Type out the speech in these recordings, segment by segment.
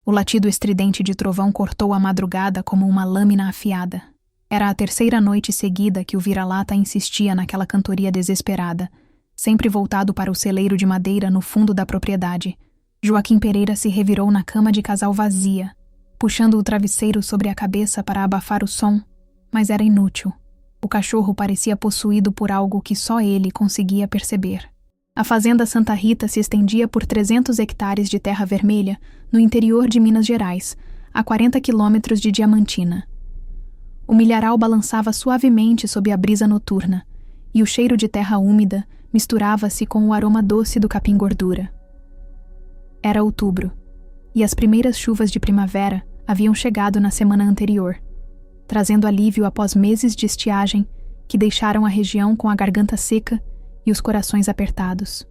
O latido estridente de trovão cortou a madrugada como uma lâmina afiada. Era a terceira noite seguida que o vira-lata insistia naquela cantoria desesperada, sempre voltado para o celeiro de madeira no fundo da propriedade. Joaquim Pereira se revirou na cama de casal vazia, puxando o travesseiro sobre a cabeça para abafar o som, mas era inútil. O cachorro parecia possuído por algo que só ele conseguia perceber. A fazenda Santa Rita se estendia por 300 hectares de terra vermelha, no interior de Minas Gerais, a 40 quilômetros de Diamantina. O milharal balançava suavemente sob a brisa noturna, e o cheiro de terra úmida misturava-se com o aroma doce do capim-gordura. Era outubro, e as primeiras chuvas de primavera haviam chegado na semana anterior, trazendo alívio após meses de estiagem que deixaram a região com a garganta seca e os corações apertados.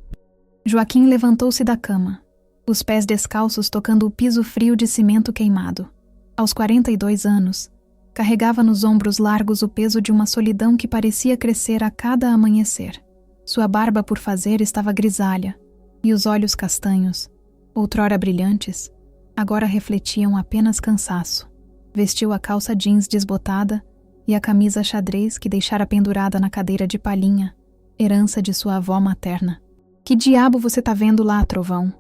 Joaquim levantou-se da cama, os pés descalços tocando o piso frio de cimento queimado. Aos 42 anos, carregava nos ombros largos o peso de uma solidão que parecia crescer a cada amanhecer. Sua barba por fazer estava grisalha, e os olhos castanhos, outrora brilhantes, agora refletiam apenas cansaço. Vestiu a calça jeans desbotada e a camisa xadrez que deixara pendurada na cadeira de palhinha, herança de sua avó materna. "Que diabo você tá vendo lá, Trovão?"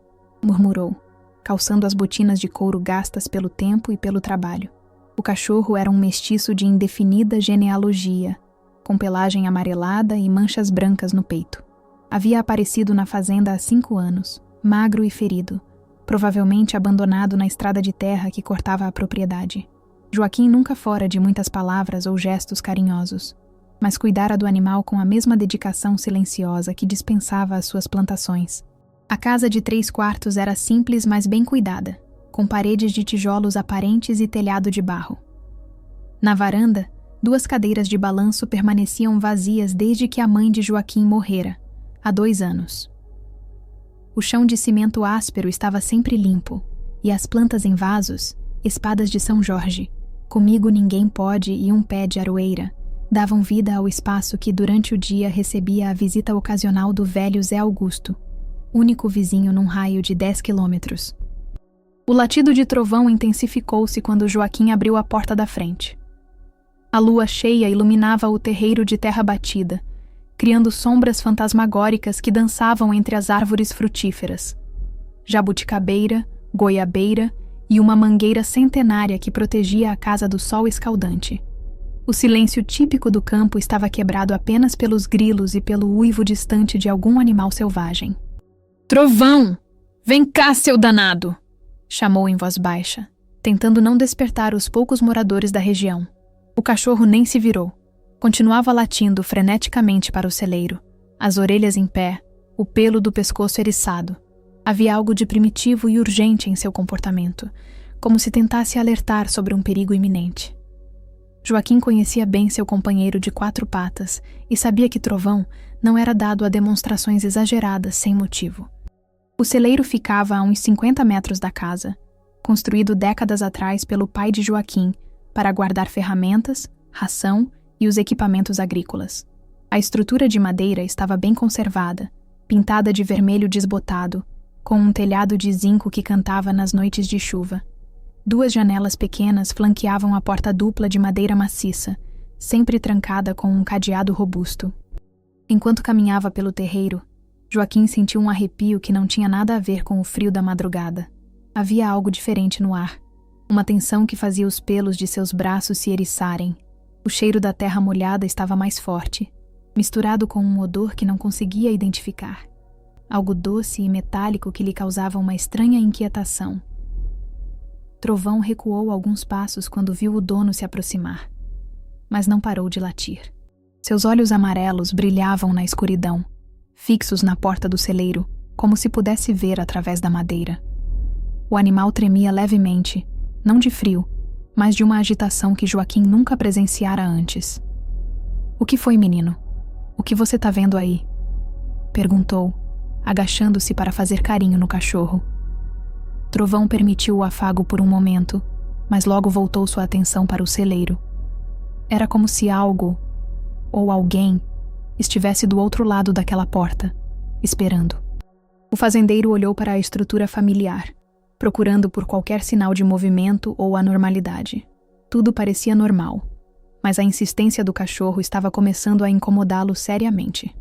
murmurou, calçando as botinas de couro gastas pelo tempo e pelo trabalho. O cachorro era um mestiço de indefinida genealogia, com pelagem amarelada e manchas brancas no peito. Havia aparecido na fazenda há 5 anos, magro e ferido, provavelmente abandonado na estrada de terra que cortava a propriedade. Joaquim nunca fora de muitas palavras ou gestos carinhosos, mas cuidara do animal com a mesma dedicação silenciosa que dispensava às suas plantações. A casa de 3 quartos era simples, mas bem cuidada, com paredes de tijolos aparentes e telhado de barro. Na varanda, 2 cadeiras de balanço permaneciam vazias desde que a mãe de Joaquim morrera, há 2 anos. O chão de cimento áspero estava sempre limpo, e as plantas em vasos, espadas de São Jorge, comigo ninguém pode e um pé de aroeira, davam vida ao espaço que durante o dia recebia a visita ocasional do velho Zé Augusto, único vizinho num raio de 10 quilômetros. O latido de trovão intensificou-se quando Joaquim abriu a porta da frente. A lua cheia iluminava o terreiro de terra batida, criando sombras fantasmagóricas que dançavam entre as árvores frutíferas. Jabuticabeira, goiabeira e uma mangueira centenária que protegia a casa do sol escaldante. O silêncio típico do campo estava quebrado apenas pelos grilos e pelo uivo distante de algum animal selvagem. "Trovão! Vem cá, seu danado!" chamou em voz baixa, tentando não despertar os poucos moradores da região. O cachorro nem se virou. Continuava latindo freneticamente para o celeiro, as orelhas em pé, o pelo do pescoço eriçado. Havia algo de primitivo e urgente em seu comportamento, como se tentasse alertar sobre um perigo iminente. Joaquim conhecia bem seu companheiro de 4 patas e sabia que Trovão não era dado a demonstrações exageradas sem motivo. O celeiro ficava a uns 50 metros da casa, construído décadas atrás pelo pai de Joaquim para guardar ferramentas, ração e os equipamentos agrícolas. A estrutura de madeira estava bem conservada, pintada de vermelho desbotado, com um telhado de zinco que cantava nas noites de chuva. 2 janelas pequenas flanqueavam a porta dupla de madeira maciça, sempre trancada com um cadeado robusto. Enquanto caminhava pelo terreiro, Joaquim sentiu um arrepio que não tinha nada a ver com o frio da madrugada. Havia algo diferente no ar, uma tensão que fazia os pelos de seus braços se eriçarem. O cheiro da terra molhada estava mais forte, misturado com um odor que não conseguia identificar. Algo doce e metálico que lhe causava uma estranha inquietação. Trovão recuou alguns passos quando viu o dono se aproximar, mas não parou de latir. Seus olhos amarelos brilhavam na escuridão, fixos na porta do celeiro, como se pudesse ver através da madeira. O animal tremia levemente, não de frio, mas de uma agitação que Joaquim nunca presenciara antes. "O que foi, menino? O que você tá vendo aí?" perguntou, agachando-se para fazer carinho no cachorro. Trovão permitiu o afago por um momento, mas logo voltou sua atenção para o celeiro. Era como se algo, ou alguém, estivesse do outro lado daquela porta, esperando. O fazendeiro olhou para a estrutura familiar, procurando por qualquer sinal de movimento ou anormalidade. Tudo parecia normal, mas a insistência do cachorro estava começando a incomodá-lo seriamente.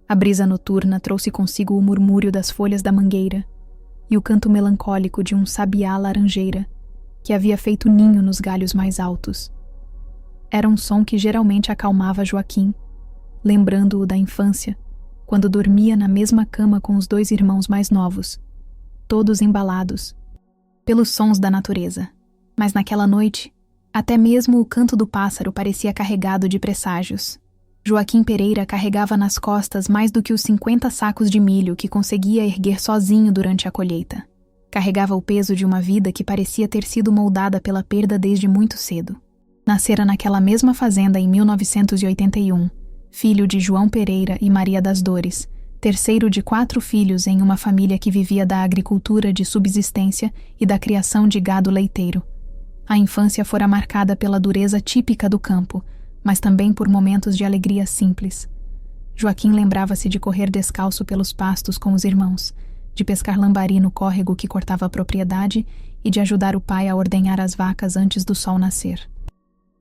A brisa noturna trouxe consigo o murmúrio das folhas da mangueira e o canto melancólico de um sabiá laranjeira que havia feito ninho nos galhos mais altos. Era um som que geralmente acalmava Joaquim, lembrando-o da infância, quando dormia na mesma cama com os 2 irmãos mais novos, todos embalados pelos sons da natureza. Mas naquela noite, até mesmo o canto do pássaro parecia carregado de presságios. Joaquim Pereira carregava nas costas mais do que os 50 sacos de milho que conseguia erguer sozinho durante a colheita. Carregava o peso de uma vida que parecia ter sido moldada pela perda desde muito cedo. Nascera naquela mesma fazenda em 1981, filho de João Pereira e Maria das Dores, terceiro de 4 filhos em uma família que vivia da agricultura de subsistência e da criação de gado leiteiro. A infância fora marcada pela dureza típica do campo, mas também por momentos de alegria simples. Joaquim lembrava-se de correr descalço pelos pastos com os irmãos, de pescar lambari no córrego que cortava a propriedade e de ajudar o pai a ordenhar as vacas antes do sol nascer.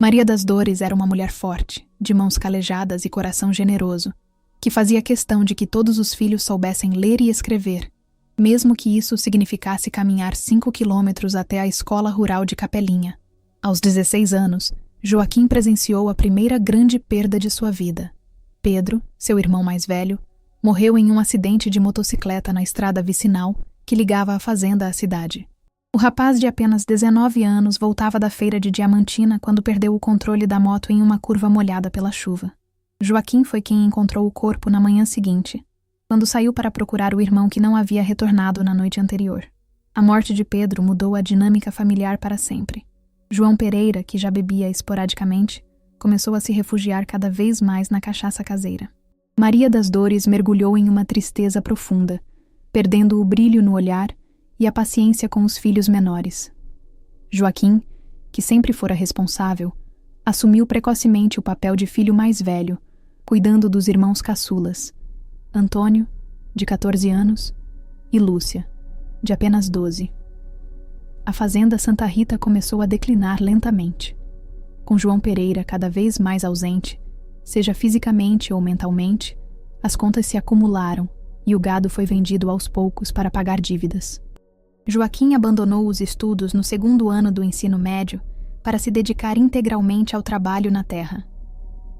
Maria das Dores era uma mulher forte, de mãos calejadas e coração generoso, que fazia questão de que todos os filhos soubessem ler e escrever, mesmo que isso significasse caminhar 5 quilômetros até a escola rural de Capelinha. Aos 16 anos, Joaquim presenciou a primeira grande perda de sua vida. Pedro, seu irmão mais velho, morreu em um acidente de motocicleta na estrada vicinal que ligava a fazenda à cidade. O rapaz de apenas 19 anos voltava da feira de Diamantina quando perdeu o controle da moto em uma curva molhada pela chuva. Joaquim foi quem encontrou o corpo na manhã seguinte, quando saiu para procurar o irmão que não havia retornado na noite anterior. A morte de Pedro mudou a dinâmica familiar para sempre. João Pereira, que já bebia esporadicamente, começou a se refugiar cada vez mais na cachaça caseira. Maria das Dores mergulhou em uma tristeza profunda, perdendo o brilho no olhar e a paciência com os filhos menores. Joaquim, que sempre fora responsável, assumiu precocemente o papel de filho mais velho, cuidando dos irmãos caçulas, Antônio, de 14 anos, e Lúcia, de apenas 12. A fazenda Santa Rita começou a declinar lentamente. Com João Pereira cada vez mais ausente, seja fisicamente ou mentalmente, as contas se acumularam e o gado foi vendido aos poucos para pagar dívidas. Joaquim abandonou os estudos no 2º ano do ensino médio para se dedicar integralmente ao trabalho na terra.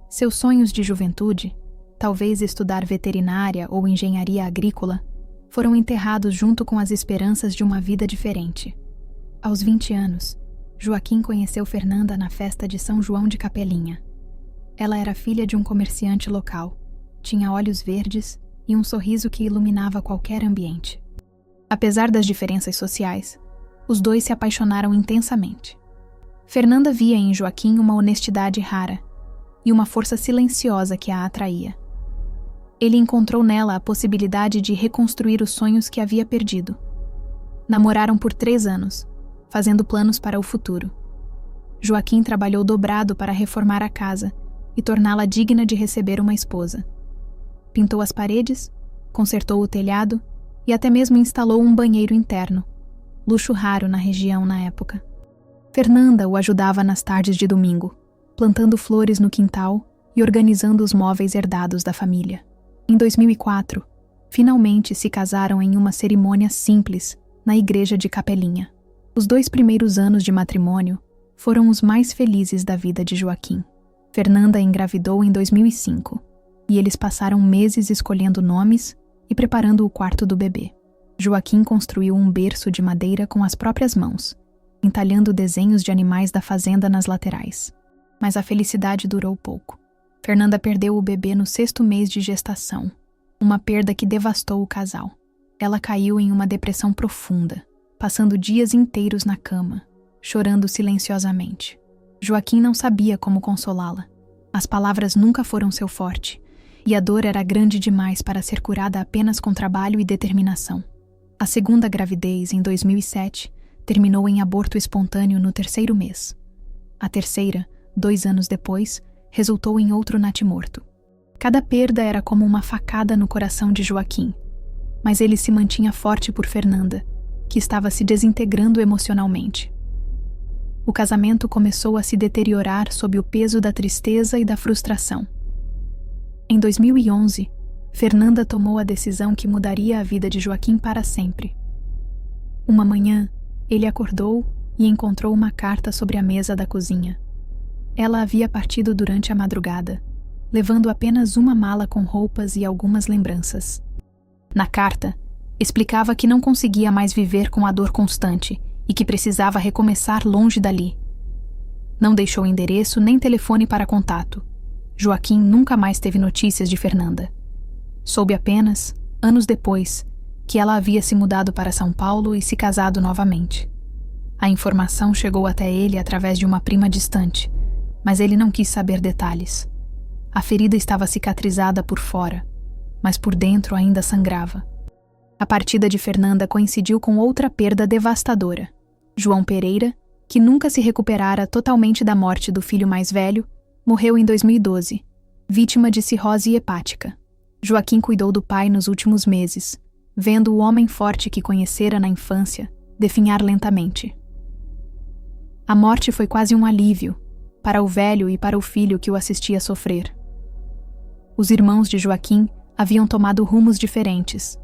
Seus sonhos de juventude, talvez estudar veterinária ou engenharia agrícola, foram enterrados junto com as esperanças de uma vida diferente. Aos 20 anos, Joaquim conheceu Fernanda na festa de São João de Capelinha. Ela era filha de um comerciante local, tinha olhos verdes e um sorriso que iluminava qualquer ambiente. Apesar das diferenças sociais, os dois se apaixonaram intensamente. Fernanda via em Joaquim uma honestidade rara e uma força silenciosa que a atraía. Ele encontrou nela a possibilidade de reconstruir os sonhos que havia perdido. Namoraram por 3 anos, fazendo planos para o futuro. Joaquim trabalhou dobrado para reformar a casa e torná-la digna de receber uma esposa. Pintou as paredes, consertou o telhado e até mesmo instalou um banheiro interno, luxo raro na região na época. Fernanda o ajudava nas tardes de domingo, plantando flores no quintal e organizando os móveis herdados da família. Em 2004, finalmente se casaram em uma cerimônia simples na igreja de Capelinha. Os 2 primeiros anos de matrimônio foram os mais felizes da vida de Joaquim. Fernanda engravidou em 2005 e eles passaram meses escolhendo nomes e preparando o quarto do bebê. Joaquim construiu um berço de madeira com as próprias mãos, entalhando desenhos de animais da fazenda nas laterais. Mas a felicidade durou pouco. Fernanda perdeu o bebê no 6º mês de gestação, uma perda que devastou o casal. Ela caiu em uma depressão profunda, passando dias inteiros na cama, chorando silenciosamente. Joaquim não sabia como consolá-la. As palavras nunca foram seu forte, e a dor era grande demais para ser curada apenas com trabalho e determinação. A 2ª gravidez, em 2007, terminou em aborto espontâneo no 3º mês. A 3ª, 2 anos depois, resultou em outro natimorto. Cada perda era como uma facada no coração de Joaquim, mas ele se mantinha forte por Fernanda que estava se desintegrando emocionalmente. O casamento começou a se deteriorar sob o peso da tristeza e da frustração. Em 2011, Fernanda tomou a decisão que mudaria a vida de Joaquim para sempre. Uma manhã, ele acordou e encontrou uma carta sobre a mesa da cozinha. Ela havia partido durante a madrugada, levando apenas uma mala com roupas e algumas lembranças. Na carta, explicava que não conseguia mais viver com a dor constante e que precisava recomeçar longe dali. Não deixou endereço nem telefone para contato. Joaquim nunca mais teve notícias de Fernanda. Soube apenas, anos depois, que ela havia se mudado para São Paulo e se casado novamente. A informação chegou até ele através de uma prima distante, mas ele não quis saber detalhes. A ferida estava cicatrizada por fora, mas por dentro ainda sangrava. A partida de Fernanda coincidiu com outra perda devastadora. João Pereira, que nunca se recuperara totalmente da morte do filho mais velho, morreu em 2012, vítima de cirrose hepática. Joaquim cuidou do pai nos últimos meses, vendo o homem forte que conhecera na infância definhar lentamente. A morte foi quase um alívio, para o velho e para o filho que o assistia sofrer. Os irmãos de Joaquim haviam tomado rumos diferentes.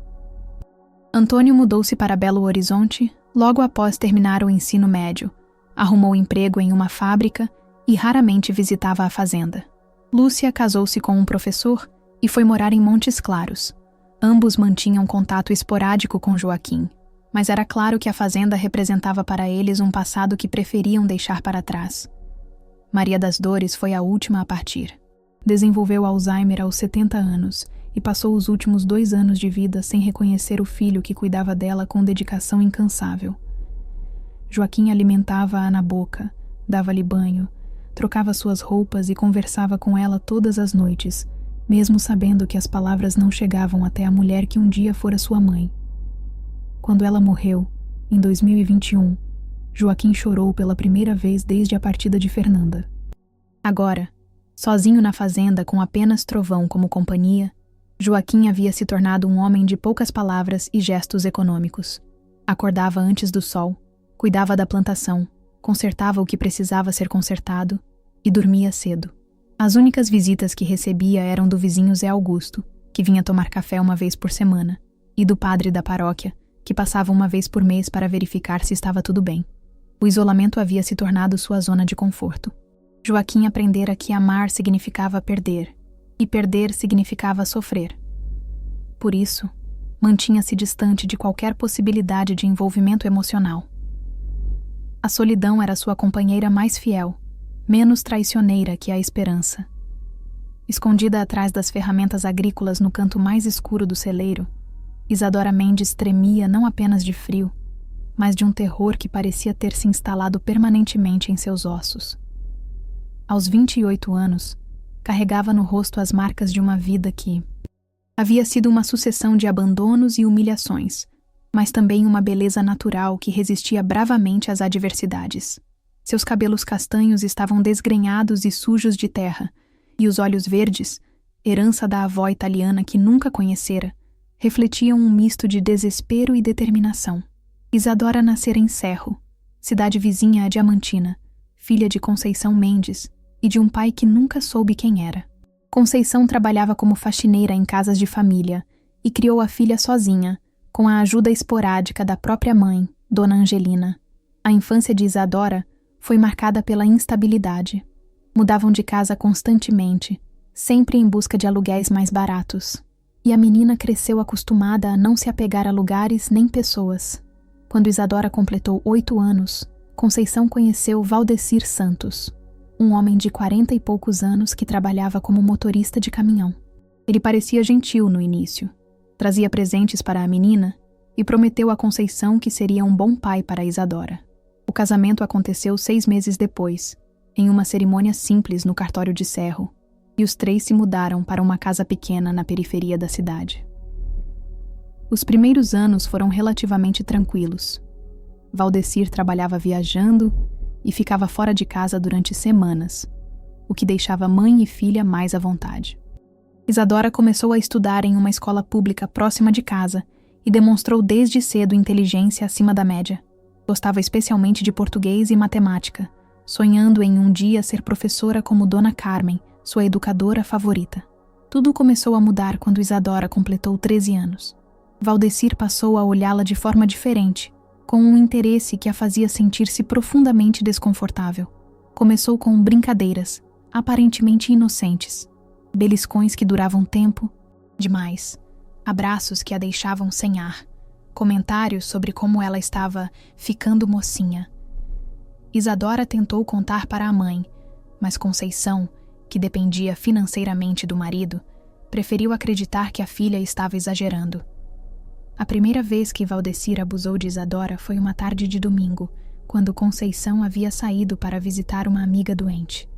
Antônio mudou-se para Belo Horizonte logo após terminar o ensino médio, arrumou emprego em uma fábrica e raramente visitava a fazenda. Lúcia casou-se com um professor e foi morar em Montes Claros. Ambos mantinham contato esporádico com Joaquim, mas era claro que a fazenda representava para eles um passado que preferiam deixar para trás. Maria das Dores foi a última a partir. Desenvolveu Alzheimer aos 70 anos e passou os últimos 2 anos de vida sem reconhecer o filho que cuidava dela com dedicação incansável. Joaquim alimentava-a na boca, dava-lhe banho, trocava suas roupas e conversava com ela todas as noites, mesmo sabendo que as palavras não chegavam até a mulher que um dia fora sua mãe. Quando ela morreu, em 2021, Joaquim chorou pela primeira vez desde a partida de Fernanda. Agora, sozinho na fazenda com apenas Trovão como companhia, Joaquim havia se tornado um homem de poucas palavras e gestos econômicos. Acordava antes do sol, cuidava da plantação, consertava o que precisava ser consertado e dormia cedo. As únicas visitas que recebia eram do vizinho Zé Augusto, que vinha tomar café uma vez por semana, e do padre da paróquia, que passava uma vez por mês para verificar se estava tudo bem. O isolamento havia se tornado sua zona de conforto. Joaquim aprendera que amar significava perder, e perder significava sofrer. Por isso, mantinha-se distante de qualquer possibilidade de envolvimento emocional. A solidão era sua companheira mais fiel, menos traiçoeira que a esperança. Escondida atrás das ferramentas agrícolas no canto mais escuro do celeiro, Isadora Mendes tremia não apenas de frio, mas de um terror que parecia ter se instalado permanentemente em seus ossos. Aos 28 anos, carregava no rosto as marcas de uma vida que havia sido uma sucessão de abandonos e humilhações, mas também uma beleza natural que resistia bravamente às adversidades. Seus cabelos castanhos estavam desgrenhados e sujos de terra, e os olhos verdes, herança da avó italiana que nunca conhecera, refletiam um misto de desespero e determinação. Isadora nascera em Cerro, cidade vizinha a Diamantina, filha de Conceição Mendes e de um pai que nunca soube quem era. Conceição trabalhava como faxineira em casas de família e criou a filha sozinha, com a ajuda esporádica da própria mãe, Dona Angelina. A infância de Isadora foi marcada pela instabilidade. Mudavam de casa constantemente, sempre em busca de aluguéis mais baratos. E a menina cresceu acostumada a não se apegar a lugares nem pessoas. Quando Isadora completou 8 anos, Conceição conheceu Valdecir Santos, um homem de 40 e poucos anos que trabalhava como motorista de caminhão. Ele parecia gentil no início, trazia presentes para a menina e prometeu a Conceição que seria um bom pai para Isadora. O casamento aconteceu 6 meses depois, em uma cerimônia simples no cartório de Cerro, e os 3 se mudaram para uma casa pequena na periferia da cidade. Os primeiros anos foram relativamente tranquilos. Valdecir trabalhava viajando e ficava fora de casa durante semanas, o que deixava mãe e filha mais à vontade. Isadora começou a estudar em uma escola pública próxima de casa e demonstrou desde cedo inteligência acima da média. Gostava especialmente de português e matemática, sonhando em um dia ser professora como Dona Carmen, sua educadora favorita. Tudo começou a mudar quando Isadora completou 13 anos. Valdecir passou a olhá-la de forma diferente, com um interesse que a fazia sentir-se profundamente desconfortável. Começou com brincadeiras, aparentemente inocentes, beliscões que duravam tempo demais, abraços que a deixavam sem ar, comentários sobre como ela estava ficando mocinha. Isadora tentou contar para a mãe, mas Conceição, que dependia financeiramente do marido, preferiu acreditar que a filha estava exagerando. A primeira vez que Valdecir abusou de Isadora foi uma tarde de domingo, quando Conceição havia saído para visitar uma amiga doente.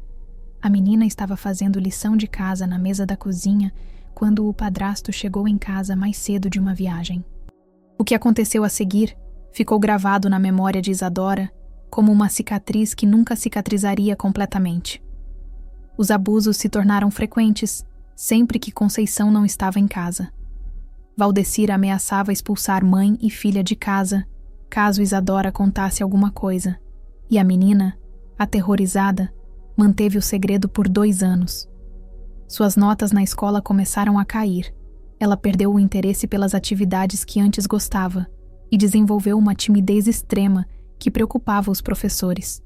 A menina estava fazendo lição de casa na mesa da cozinha quando o padrasto chegou em casa mais cedo de uma viagem. O que aconteceu a seguir ficou gravado na memória de Isadora como uma cicatriz que nunca cicatrizaria completamente. Os abusos se tornaram frequentes sempre que Conceição não estava em casa. Valdecir ameaçava expulsar mãe e filha de casa caso Isadora contasse alguma coisa, e a menina, aterrorizada, manteve o segredo por 2 anos. Suas notas na escola começaram a cair. Ela perdeu o interesse pelas atividades que antes gostava e desenvolveu uma timidez extrema que preocupava os professores.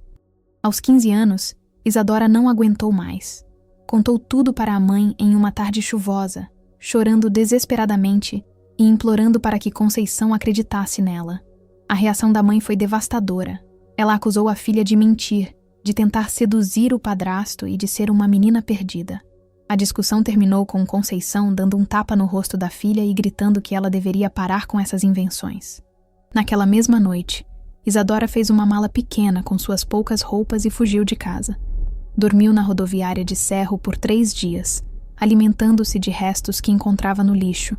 Aos 15 anos, Isadora não aguentou mais. Contou tudo para a mãe em uma tarde chuvosa, chorando desesperadamente e implorando para que Conceição acreditasse nela. A reação da mãe foi devastadora. Ela acusou a filha de mentir, de tentar seduzir o padrasto e de ser uma menina perdida. A discussão terminou com Conceição dando um tapa no rosto da filha e gritando que ela deveria parar com essas invenções. Naquela mesma noite, Isadora fez uma mala pequena com suas poucas roupas e fugiu de casa. Dormiu na rodoviária de Serro por 3 dias, alimentando-se de restos que encontrava no lixo,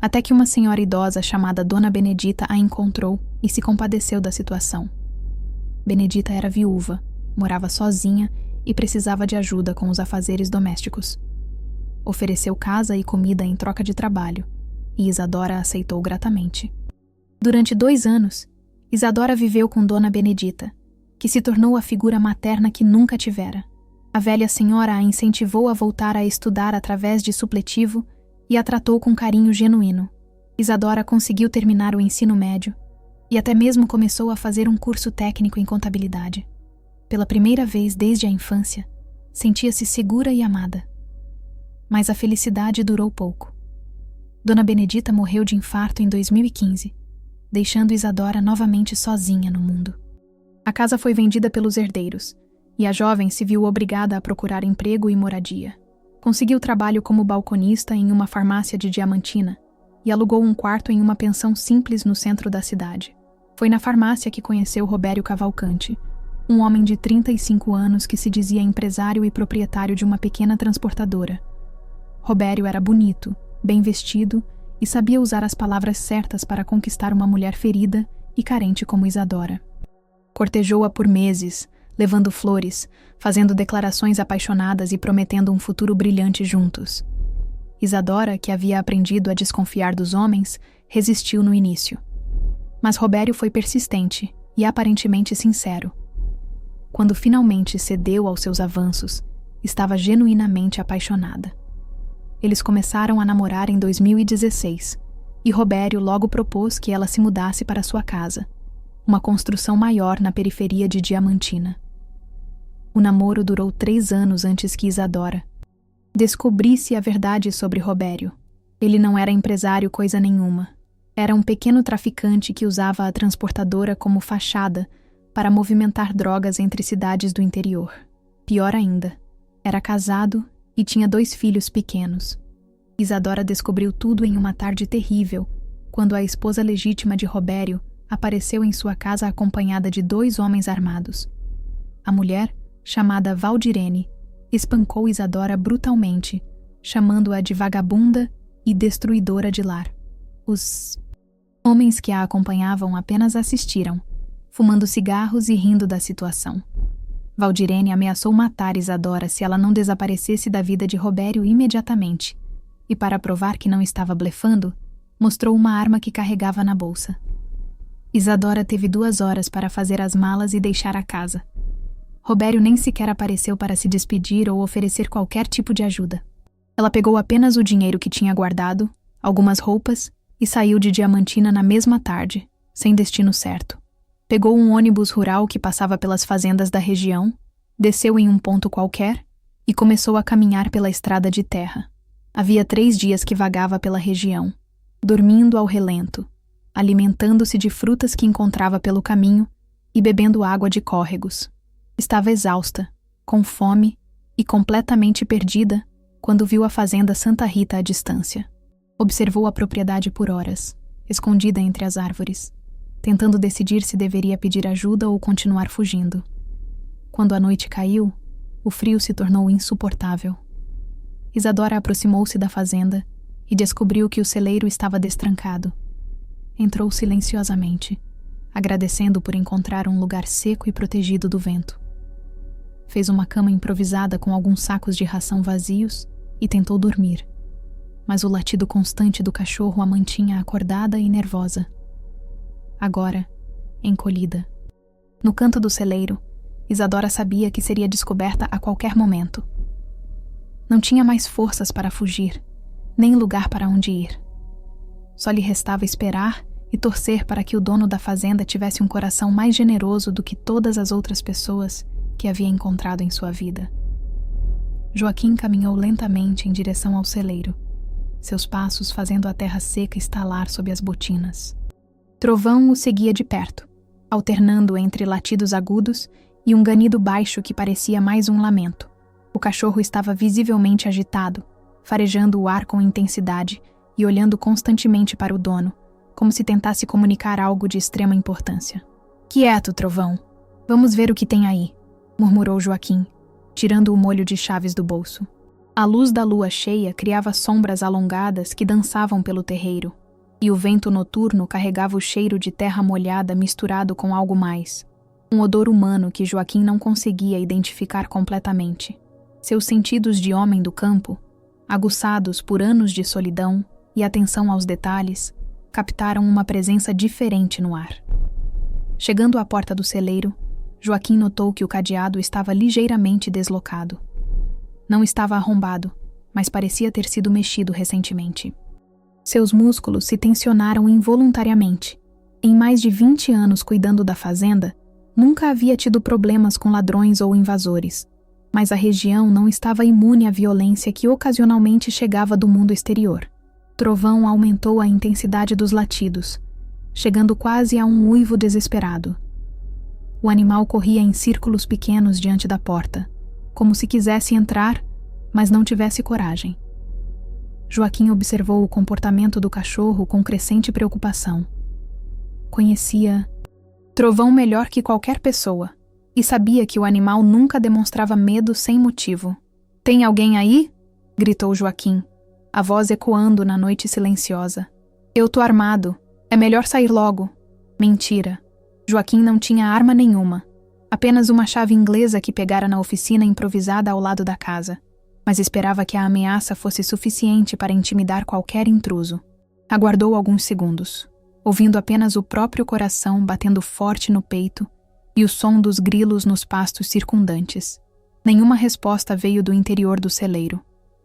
até que uma senhora idosa chamada Dona Benedita a encontrou e se compadeceu da situação. Benedita era viúva, morava sozinha e precisava de ajuda com os afazeres domésticos. Ofereceu casa e comida em troca de trabalho, e Isadora aceitou gratamente. Durante 2 anos, Isadora viveu com Dona Benedita, que se tornou a figura materna que nunca tivera. A velha senhora a incentivou a voltar a estudar através de supletivo e a tratou com carinho genuíno. Isadora conseguiu terminar o ensino médio e até mesmo começou a fazer um curso técnico em contabilidade. Pela primeira vez desde a infância, sentia-se segura e amada. Mas a felicidade durou pouco. Dona Benedita morreu de infarto em 2015, deixando Isadora novamente sozinha no mundo. A casa foi vendida pelos herdeiros, e a jovem se viu obrigada a procurar emprego e moradia. Conseguiu trabalho como balconista em uma farmácia de Diamantina e alugou um quarto em uma pensão simples no centro da cidade. Foi na farmácia que conheceu Robério Cavalcante, um homem de 35 anos que se dizia empresário e proprietário de uma pequena transportadora. Robério era bonito, bem vestido e sabia usar as palavras certas para conquistar uma mulher ferida e carente como Isadora. Cortejou-a por meses, levando flores, fazendo declarações apaixonadas e prometendo um futuro brilhante juntos. Isadora, que havia aprendido a desconfiar dos homens, resistiu no início. Mas Robério foi persistente e aparentemente sincero. Quando finalmente cedeu aos seus avanços, estava genuinamente apaixonada. Eles começaram a namorar em 2016, e Robério logo propôs que ela se mudasse para sua casa, uma construção maior na periferia de Diamantina. O namoro durou 3 anos antes que Isadora descobrisse a verdade sobre Robério. Ele não era empresário coisa nenhuma. Era um pequeno traficante que usava a transportadora como fachada para movimentar drogas entre cidades do interior. Pior ainda, era casado e tinha 2 filhos pequenos. Isadora descobriu tudo em uma tarde terrível, quando a esposa legítima de Robério apareceu em sua casa acompanhada de 2 homens armados. A mulher, chamada Valdirene, espancou Isadora brutalmente, chamando-a de vagabunda e destruidora de lar. Os homens que a acompanhavam apenas assistiram, fumando cigarros e rindo da situação. Valdirene ameaçou matar Isadora se ela não desaparecesse da vida de Robério imediatamente, e para provar que não estava blefando, Mostrou uma arma que carregava na bolsa. Isadora teve 2 horas para fazer as malas e deixar a casa. Robério nem sequer apareceu para se despedir ou oferecer qualquer tipo de ajuda. Ela pegou apenas o dinheiro que tinha guardado, algumas roupas, e saiu de Diamantina na mesma tarde, sem destino certo. Pegou um ônibus rural que passava pelas fazendas da região, desceu em um ponto qualquer e começou a caminhar pela estrada de terra. Havia 3 dias que vagava pela região, dormindo ao relento, alimentando-se de frutas que encontrava pelo caminho e bebendo água de córregos. Estava exausta, com fome e completamente perdida quando viu a fazenda Santa Rita à distância. Observou a propriedade por horas, escondida entre as árvores, tentando decidir se deveria pedir ajuda ou continuar fugindo. Quando a noite caiu, o frio se tornou insuportável. Isadora aproximou-se da fazenda e descobriu que o celeiro estava destrancado. Entrou silenciosamente, agradecendo por encontrar um lugar seco e protegido do vento. Fez uma cama improvisada com alguns sacos de ração vazios e tentou dormir, mas o latido constante do cachorro a mantinha acordada e nervosa. Agora, encolhida. No canto do celeiro, Isadora sabia que seria descoberta a qualquer momento. Não tinha mais forças para fugir, nem lugar para onde ir. Só lhe restava esperar e torcer para que o dono da fazenda tivesse um coração mais generoso do que todas as outras pessoas que havia encontrado em sua vida. Joaquim caminhou lentamente em direção ao celeiro, seus passos fazendo a terra seca estalar sob as botinas. Trovão o seguia de perto, alternando entre latidos agudos e um ganido baixo que parecia mais um lamento. O cachorro estava visivelmente agitado, farejando o ar com intensidade e olhando constantemente para o dono, como se tentasse comunicar algo de extrema importância. "Quieto, Trovão. Vamos ver o que tem aí", murmurou Joaquim, tirando o molho de chaves do bolso. A luz da lua cheia criava sombras alongadas que dançavam pelo terreiro, e o vento noturno carregava o cheiro de terra molhada misturado com algo mais. Um odor humano que Joaquim não conseguia identificar completamente. Seus sentidos de homem do campo, aguçados por anos de solidão e atenção aos detalhes, captaram uma presença diferente no ar. Chegando à porta do celeiro, Joaquim notou que o cadeado estava ligeiramente deslocado. Não estava arrombado, mas parecia ter sido mexido recentemente. Seus músculos se tensionaram involuntariamente. Em mais de 20 anos cuidando da fazenda, nunca havia tido problemas com ladrões ou invasores, mas a região não estava imune à violência que ocasionalmente chegava do mundo exterior. Trovão aumentou a intensidade dos latidos, chegando quase a um uivo desesperado. O animal corria em círculos pequenos diante da porta, como se quisesse entrar, mas não tivesse coragem. Joaquim observou o comportamento do cachorro com crescente preocupação. Conhecia Trovão melhor que qualquer pessoa, e sabia que o animal nunca demonstrava medo sem motivo. "Tem alguém aí?" gritou Joaquim, a voz ecoando na noite silenciosa. "Eu tô armado. É melhor sair logo." Mentira. Joaquim não tinha arma nenhuma. Apenas uma chave inglesa que pegara na oficina improvisada ao lado da casa. Mas esperava que a ameaça fosse suficiente para intimidar qualquer intruso. Aguardou alguns segundos, ouvindo apenas o próprio coração batendo forte no peito e o som dos grilos nos pastos circundantes. Nenhuma resposta veio do interior do celeiro.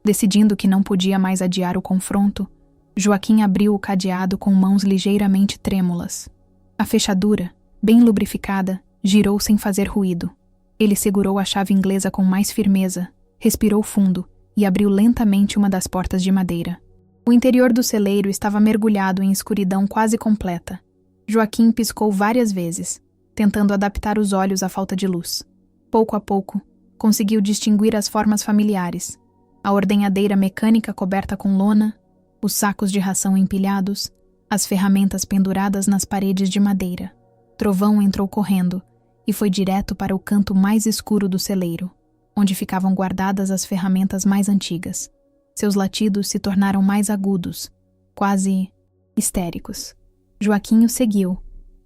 Decidindo que não podia mais adiar o confronto, Joaquim abriu o cadeado com mãos ligeiramente trêmulas. A fechadura, bem lubrificada, girou sem fazer ruído. Ele segurou a chave inglesa com mais firmeza, respirou fundo e abriu lentamente uma das portas de madeira. O interior do celeiro estava mergulhado em escuridão quase completa. Joaquim piscou várias vezes, tentando adaptar os olhos à falta de luz. Pouco a pouco, conseguiu distinguir as formas familiares: a ordenhadeira mecânica coberta com lona, os sacos de ração empilhados, as ferramentas penduradas nas paredes de madeira. Trovão entrou correndo e foi direto para o canto mais escuro do celeiro, onde ficavam guardadas as ferramentas mais antigas. Seus latidos se tornaram mais agudos, quase histéricos. Joaquim o seguiu,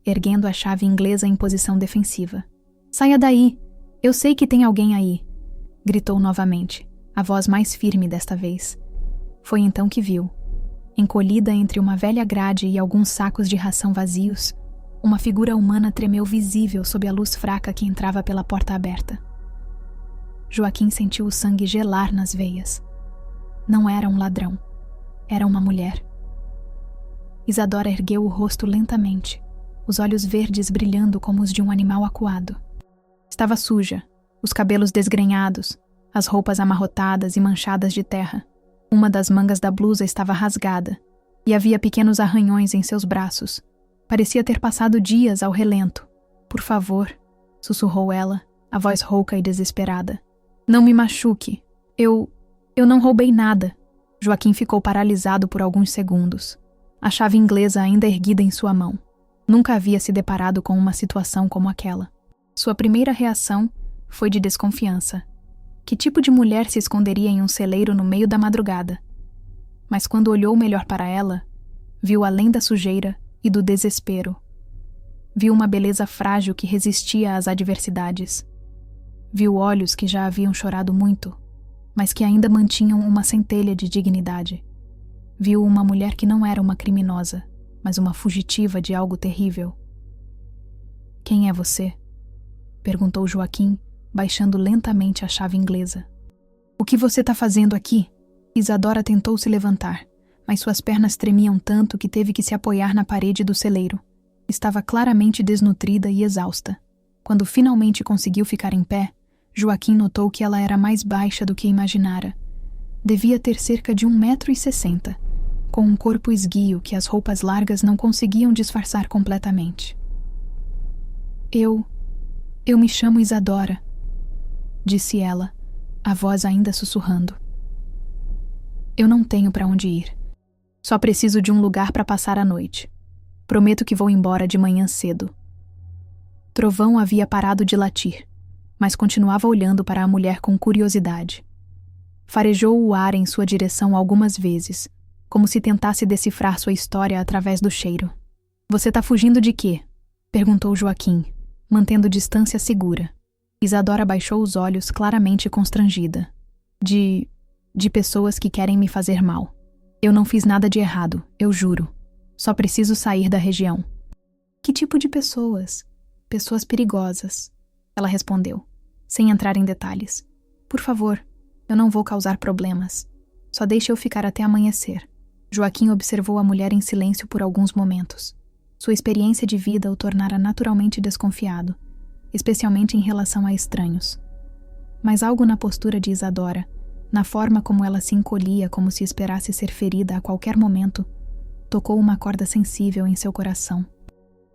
erguendo a chave inglesa em posição defensiva. "Saia daí! Eu sei que tem alguém aí!" gritou novamente, a voz mais firme desta vez. Foi então que viu. Encolhida entre uma velha grade e alguns sacos de ração vazios, uma figura humana tremeu visível sob a luz fraca que entrava pela porta aberta. Joaquim sentiu o sangue gelar nas veias. Não era um ladrão. Era uma mulher. Isadora ergueu o rosto lentamente, os olhos verdes brilhando como os de um animal acuado. Estava suja, os cabelos desgrenhados, as roupas amarrotadas e manchadas de terra. Uma das mangas da blusa estava rasgada, e havia pequenos arranhões em seus braços. Parecia ter passado dias ao relento. Por favor, sussurrou ela, a voz rouca e desesperada. Não me machuque. Eu não roubei nada. Joaquim ficou paralisado por alguns segundos. A chave inglesa ainda erguida em sua mão. Nunca havia se deparado com uma situação como aquela. Sua primeira reação foi de desconfiança. Que tipo de mulher se esconderia em um celeiro no meio da madrugada? Mas quando olhou melhor para ela, viu além da sujeira e do desespero. Viu uma beleza frágil que resistia às adversidades. Viu olhos que já haviam chorado muito, mas que ainda mantinham uma centelha de dignidade. Viu uma mulher que não era uma criminosa, mas uma fugitiva de algo terrível. Quem é você? Perguntou Joaquim, baixando lentamente a chave inglesa. O que você está fazendo aqui? Isadora tentou se levantar, mas suas pernas tremiam tanto que teve que se apoiar na parede do celeiro. Estava claramente desnutrida e exausta. Quando finalmente conseguiu ficar em pé, Joaquim notou que ela era mais baixa do que imaginara. Devia ter cerca de 1,60 m, com um corpo esguio que as roupas largas não conseguiam disfarçar completamente. Eu me chamo Isadora, disse ela, a voz ainda sussurrando. Eu não tenho para onde ir. Só preciso de um lugar para passar a noite. Prometo que vou embora de manhã cedo. Trovão havia parado de latir, mas continuava olhando para a mulher com curiosidade. Farejou o ar em sua direção algumas vezes, como se tentasse decifrar sua história através do cheiro. Você está fugindo de quê? Perguntou Joaquim, mantendo distância segura. Isadora baixou os olhos, claramente constrangida. De pessoas que querem me fazer mal. Eu não fiz nada de errado, eu juro. Só preciso sair da região. Que tipo de pessoas? Pessoas perigosas, ela respondeu, sem entrar em detalhes. Por favor, eu não vou causar problemas. Só deixe eu ficar até amanhecer. Joaquim observou a mulher em silêncio por alguns momentos. Sua experiência de vida o tornara naturalmente desconfiado, especialmente em relação a estranhos. Mas algo na postura de Isadora, na forma como ela se encolhia como se esperasse ser ferida a qualquer momento, tocou uma corda sensível em seu coração.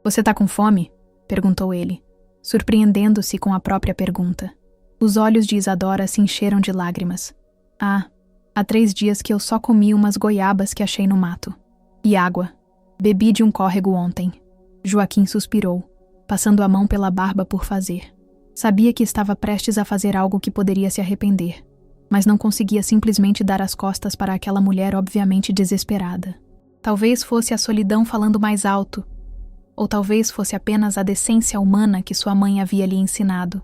Você tá com fome? Perguntou ele, surpreendendo-se com a própria pergunta. Os olhos de Isadora se encheram de lágrimas. Há 3 dias que eu só comi umas goiabas que achei no mato. E água. Bebi de um córrego ontem. Joaquim suspirou, passando a mão pela barba por fazer. Sabia que estava prestes a fazer algo que poderia se arrepender, mas não conseguia simplesmente dar as costas para aquela mulher obviamente desesperada. Talvez fosse a solidão falando mais alto, ou talvez fosse apenas a decência humana que sua mãe havia lhe ensinado.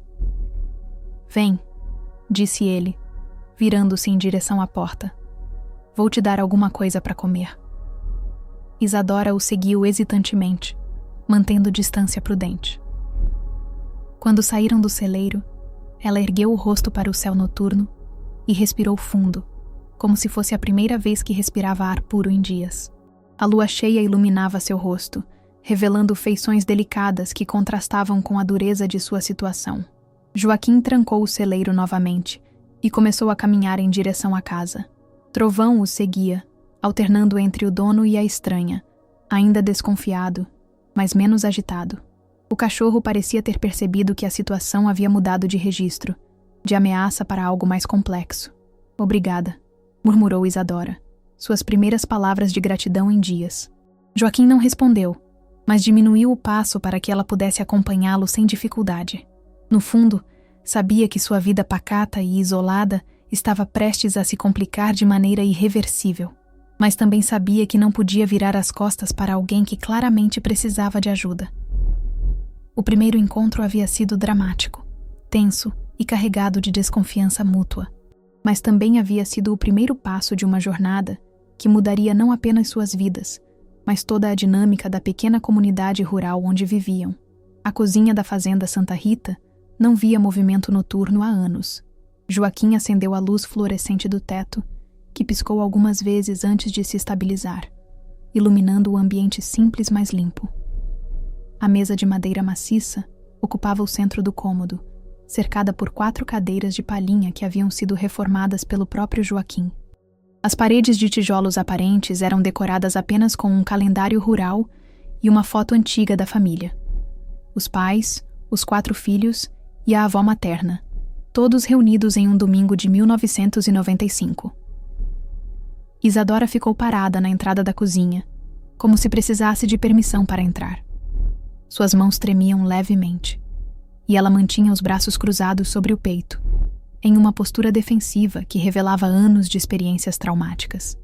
Vem, disse ele, virando-se em direção à porta. Vou te dar alguma coisa para comer. Isadora o seguiu hesitantemente, mantendo distância prudente. Quando saíram do celeiro, ela ergueu o rosto para o céu noturno e respirou fundo, como se fosse a primeira vez que respirava ar puro em dias. A lua cheia iluminava seu rosto, revelando feições delicadas que contrastavam com a dureza de sua situação. Joaquim trancou o celeiro novamente e começou a caminhar em direção à casa. Trovão o seguia, alternando entre o dono e a estranha, ainda desconfiado, mas menos agitado. O cachorro parecia ter percebido que a situação havia mudado de registro, de ameaça para algo mais complexo. Obrigada, murmurou Isadora, suas primeiras palavras de gratidão em dias. Joaquim não respondeu, mas diminuiu o passo para que ela pudesse acompanhá-lo sem dificuldade. No fundo, sabia que sua vida pacata e isolada estava prestes a se complicar de maneira irreversível, mas também sabia que não podia virar as costas para alguém que claramente precisava de ajuda. O primeiro encontro havia sido dramático, tenso e carregado de desconfiança mútua, mas também havia sido o primeiro passo de uma jornada que mudaria não apenas suas vidas, mas toda a dinâmica da pequena comunidade rural onde viviam. A cozinha da fazenda Santa Rita não via movimento noturno há anos. Joaquim acendeu a luz fluorescente do teto, que piscou algumas vezes antes de se estabilizar, iluminando o ambiente simples mas limpo. A mesa de madeira maciça ocupava o centro do cômodo, cercada por 4 cadeiras de palhinha que haviam sido reformadas pelo próprio Joaquim. As paredes de tijolos aparentes eram decoradas apenas com um calendário rural e uma foto antiga da família. Os pais, os 4 filhos e a avó materna, todos reunidos em um domingo de 1995. Isadora ficou parada na entrada da cozinha, como se precisasse de permissão para entrar. Suas mãos tremiam levemente, e ela mantinha os braços cruzados sobre o peito, em uma postura defensiva que revelava anos de experiências traumáticas.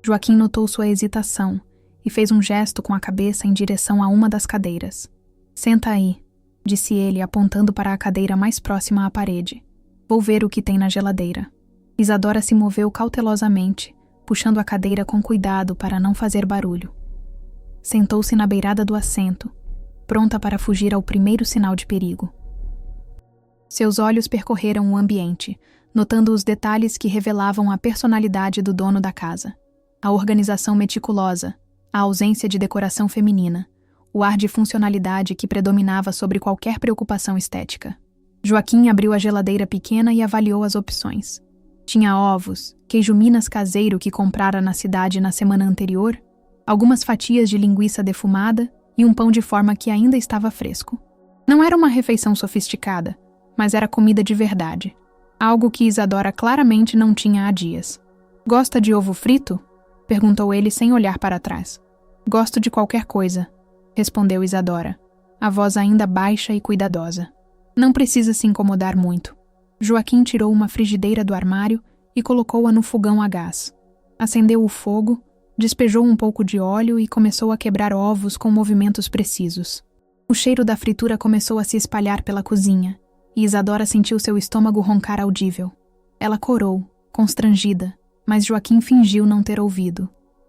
Joaquim notou sua hesitação e fez um gesto com a cabeça em direção a uma das cadeiras. "Senta aí", disse ele, apontando para a cadeira mais próxima à parede. "Vou ver o que tem na geladeira." Isadora se moveu cautelosamente, puxando a cadeira com cuidado para não fazer barulho. Sentou-se na beirada do assento, pronta para fugir ao primeiro sinal de perigo. Seus olhos percorreram o ambiente, notando os detalhes que revelavam a personalidade do dono da casa. A organização meticulosa, a ausência de decoração feminina, o ar de funcionalidade que predominava sobre qualquer preocupação estética. Joaquim abriu a geladeira pequena e avaliou as opções. Tinha ovos, queijo Minas caseiro que comprara na cidade na semana anterior, algumas fatias de linguiça defumada e um pão de forma que ainda estava fresco. Não era uma refeição sofisticada, mas era comida de verdade, algo que Isadora claramente não tinha há dias. "Gosta de ovo frito?" perguntou ele sem olhar para trás. "Gosto de qualquer coisa", respondeu Isadora, a voz ainda baixa e cuidadosa. "Não precisa se incomodar muito." Joaquim tirou uma frigideira do armário e colocou-a no fogão a gás. Acendeu o fogo, despejou um pouco de óleo e começou a quebrar ovos com movimentos precisos. O cheiro da fritura começou a se espalhar pela cozinha, e Isadora sentiu seu estômago roncar audível. Ela corou, constrangida, mas Joaquim fingiu não ter ouvido.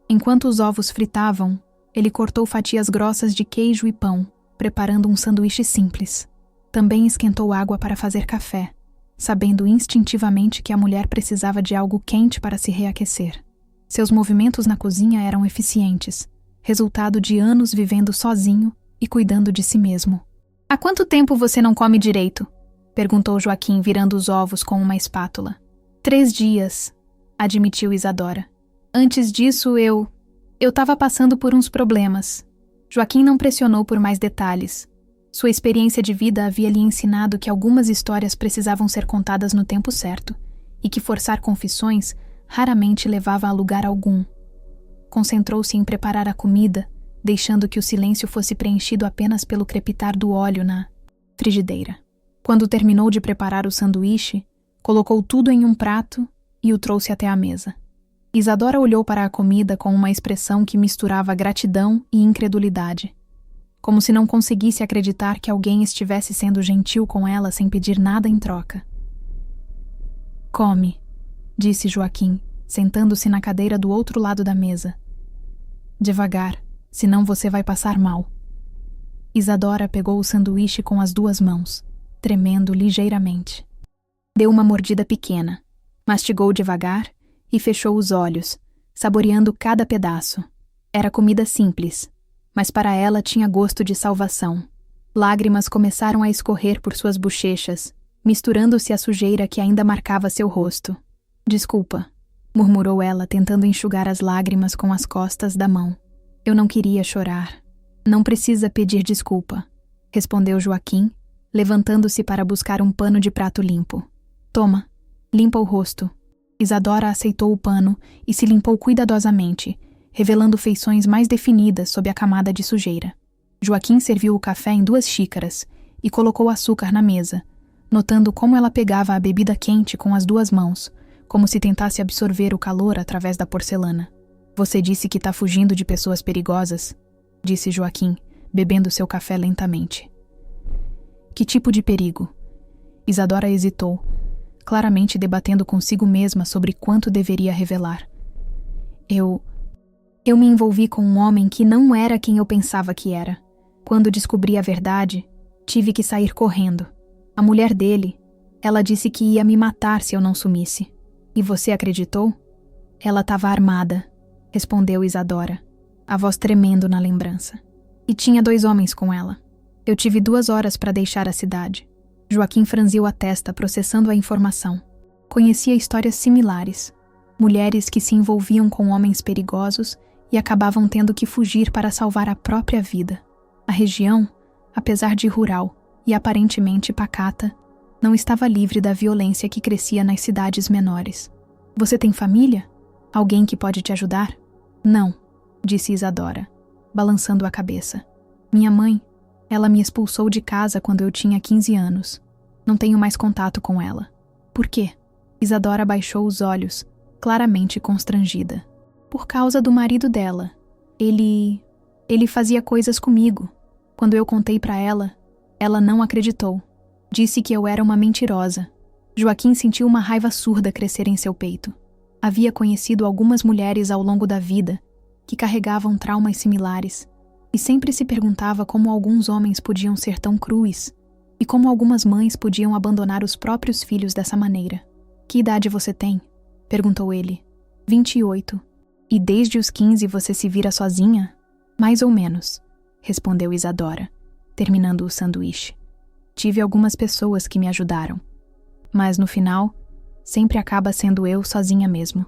Enquanto os ovos fritavam, ele cortou fatias grossas de queijo e pão, preparando um sanduíche simples. Também esquentou água para fazer café, sabendo instintivamente que a mulher precisava de algo quente para se reaquecer. Seus movimentos na cozinha eram eficientes, resultado de anos vivendo sozinho e cuidando de si mesmo. "Há quanto tempo você não come direito?" perguntou Joaquim, virando os ovos com uma espátula. 3 dias, admitiu Isadora. "Antes disso, eu estava passando por uns problemas." Joaquim não pressionou por mais detalhes. Sua experiência de vida havia lhe ensinado que algumas histórias precisavam ser contadas no tempo certo, e que forçar confissões raramente levava a lugar algum. Concentrou-se em preparar a comida, deixando que o silêncio fosse preenchido apenas pelo crepitar do óleo na frigideira. Quando terminou de preparar o sanduíche, colocou tudo em um prato e o trouxe até a mesa. Isadora olhou para a comida com uma expressão que misturava gratidão e incredulidade, como se não conseguisse acreditar que alguém estivesse sendo gentil com ela sem pedir nada em troca. "Come", disse Joaquim, sentando-se na cadeira do outro lado da mesa. "Devagar, senão você vai passar mal." Isadora pegou o sanduíche com as 2 mãos, tremendo ligeiramente. Deu uma mordida pequena, mastigou devagar e fechou os olhos, saboreando cada pedaço. Era comida simples, mas para ela tinha gosto de salvação. Lágrimas começaram a escorrer por suas bochechas, misturando-se à sujeira que ainda marcava seu rosto. "Desculpa", murmurou ela, tentando enxugar as lágrimas com as costas da mão. "Eu não queria chorar." "Não precisa pedir desculpa", respondeu Joaquim, levantando-se para buscar um pano de prato limpo. "Toma, limpa o rosto." Isadora aceitou o pano e se limpou cuidadosamente, revelando feições mais definidas sob a camada de sujeira. Joaquim serviu o café em 2 xícaras e colocou açúcar na mesa, notando como ela pegava a bebida quente com as 2 mãos, como se tentasse absorver o calor através da porcelana. "Você disse que está fugindo de pessoas perigosas?" disse Joaquim, bebendo seu café lentamente. "Que tipo de perigo?" Isadora hesitou, claramente debatendo consigo mesma sobre quanto deveria revelar. Eu Eu me envolvi com um homem que não era quem eu pensava que era. Quando descobri a verdade, tive que sair correndo. A mulher dele, ela disse que ia me matar se eu não sumisse. E você acreditou? Ela estava armada, respondeu Isadora, a voz tremendo na lembrança. E tinha 2 homens com ela. Eu tive 2 horas para deixar a cidade. Joaquim franziu a testa, processando a informação. Conhecia histórias similares. Mulheres que se envolviam com homens perigosos e acabavam tendo que fugir para salvar a própria vida. A região, apesar de rural e aparentemente pacata, não estava livre da violência que crescia nas cidades menores. Você tem família? Alguém que pode te ajudar? Não, disse Isadora, balançando a cabeça. Minha mãe, ela me expulsou de casa quando eu tinha 15 anos. Não tenho mais contato com ela. Por quê? Isadora baixou os olhos, claramente constrangida. Por causa do marido dela. Ele fazia coisas comigo. Quando eu contei pra ela, ela não acreditou. Disse que eu era uma mentirosa. Joaquim sentiu uma raiva surda crescer em seu peito. Havia conhecido algumas mulheres ao longo da vida que carregavam traumas similares e sempre se perguntava como alguns homens podiam ser tão cruéis e como algumas mães podiam abandonar os próprios filhos dessa maneira. Que idade você tem? Perguntou ele. 28. E desde os 15 você se vira sozinha? Mais ou menos, respondeu Isadora, terminando o sanduíche. Tive algumas pessoas que me ajudaram, mas no final, sempre acaba sendo eu sozinha mesmo.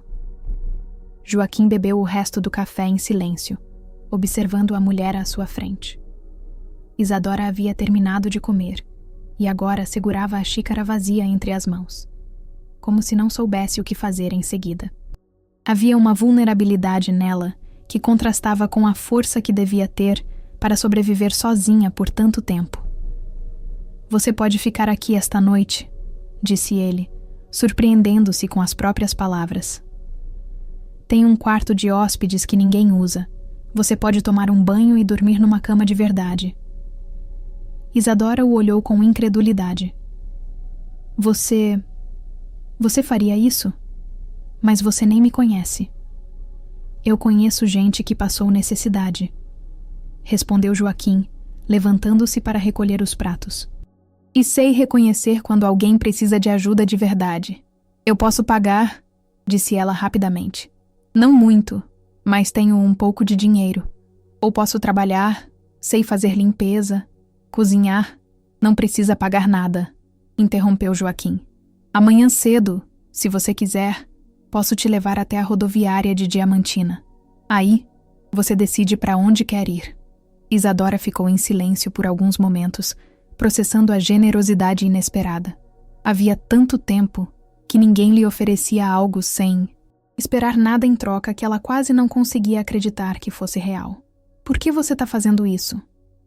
Joaquim bebeu o resto do café em silêncio, observando a mulher à sua frente. Isadora havia terminado de comer e agora segurava a xícara vazia entre as mãos, como se não soubesse o que fazer em seguida. Havia uma vulnerabilidade nela que contrastava com a força que devia ter para sobreviver sozinha por tanto tempo. Você pode ficar aqui esta noite, disse ele, surpreendendo-se com as próprias palavras. Tem um quarto de hóspedes que ninguém usa. Você pode tomar um banho e dormir numa cama de verdade. Isadora o olhou com incredulidade. Você faria isso? Mas você nem me conhece. Eu conheço gente que passou necessidade, respondeu Joaquim, levantando-se para recolher os pratos. E sei reconhecer quando alguém precisa de ajuda de verdade. Eu posso pagar, disse ela rapidamente. Não muito, mas tenho um pouco de dinheiro. Ou posso trabalhar, sei fazer limpeza, cozinhar. Não precisa pagar nada, interrompeu Joaquim. Amanhã cedo, se você quiser, posso te levar até a rodoviária de Diamantina. Aí, você decide para onde quer ir. Isadora ficou em silêncio por alguns momentos, processando a generosidade inesperada. Havia tanto tempo que ninguém lhe oferecia algo sem esperar nada em troca que ela quase não conseguia acreditar que fosse real. Por que você está fazendo isso?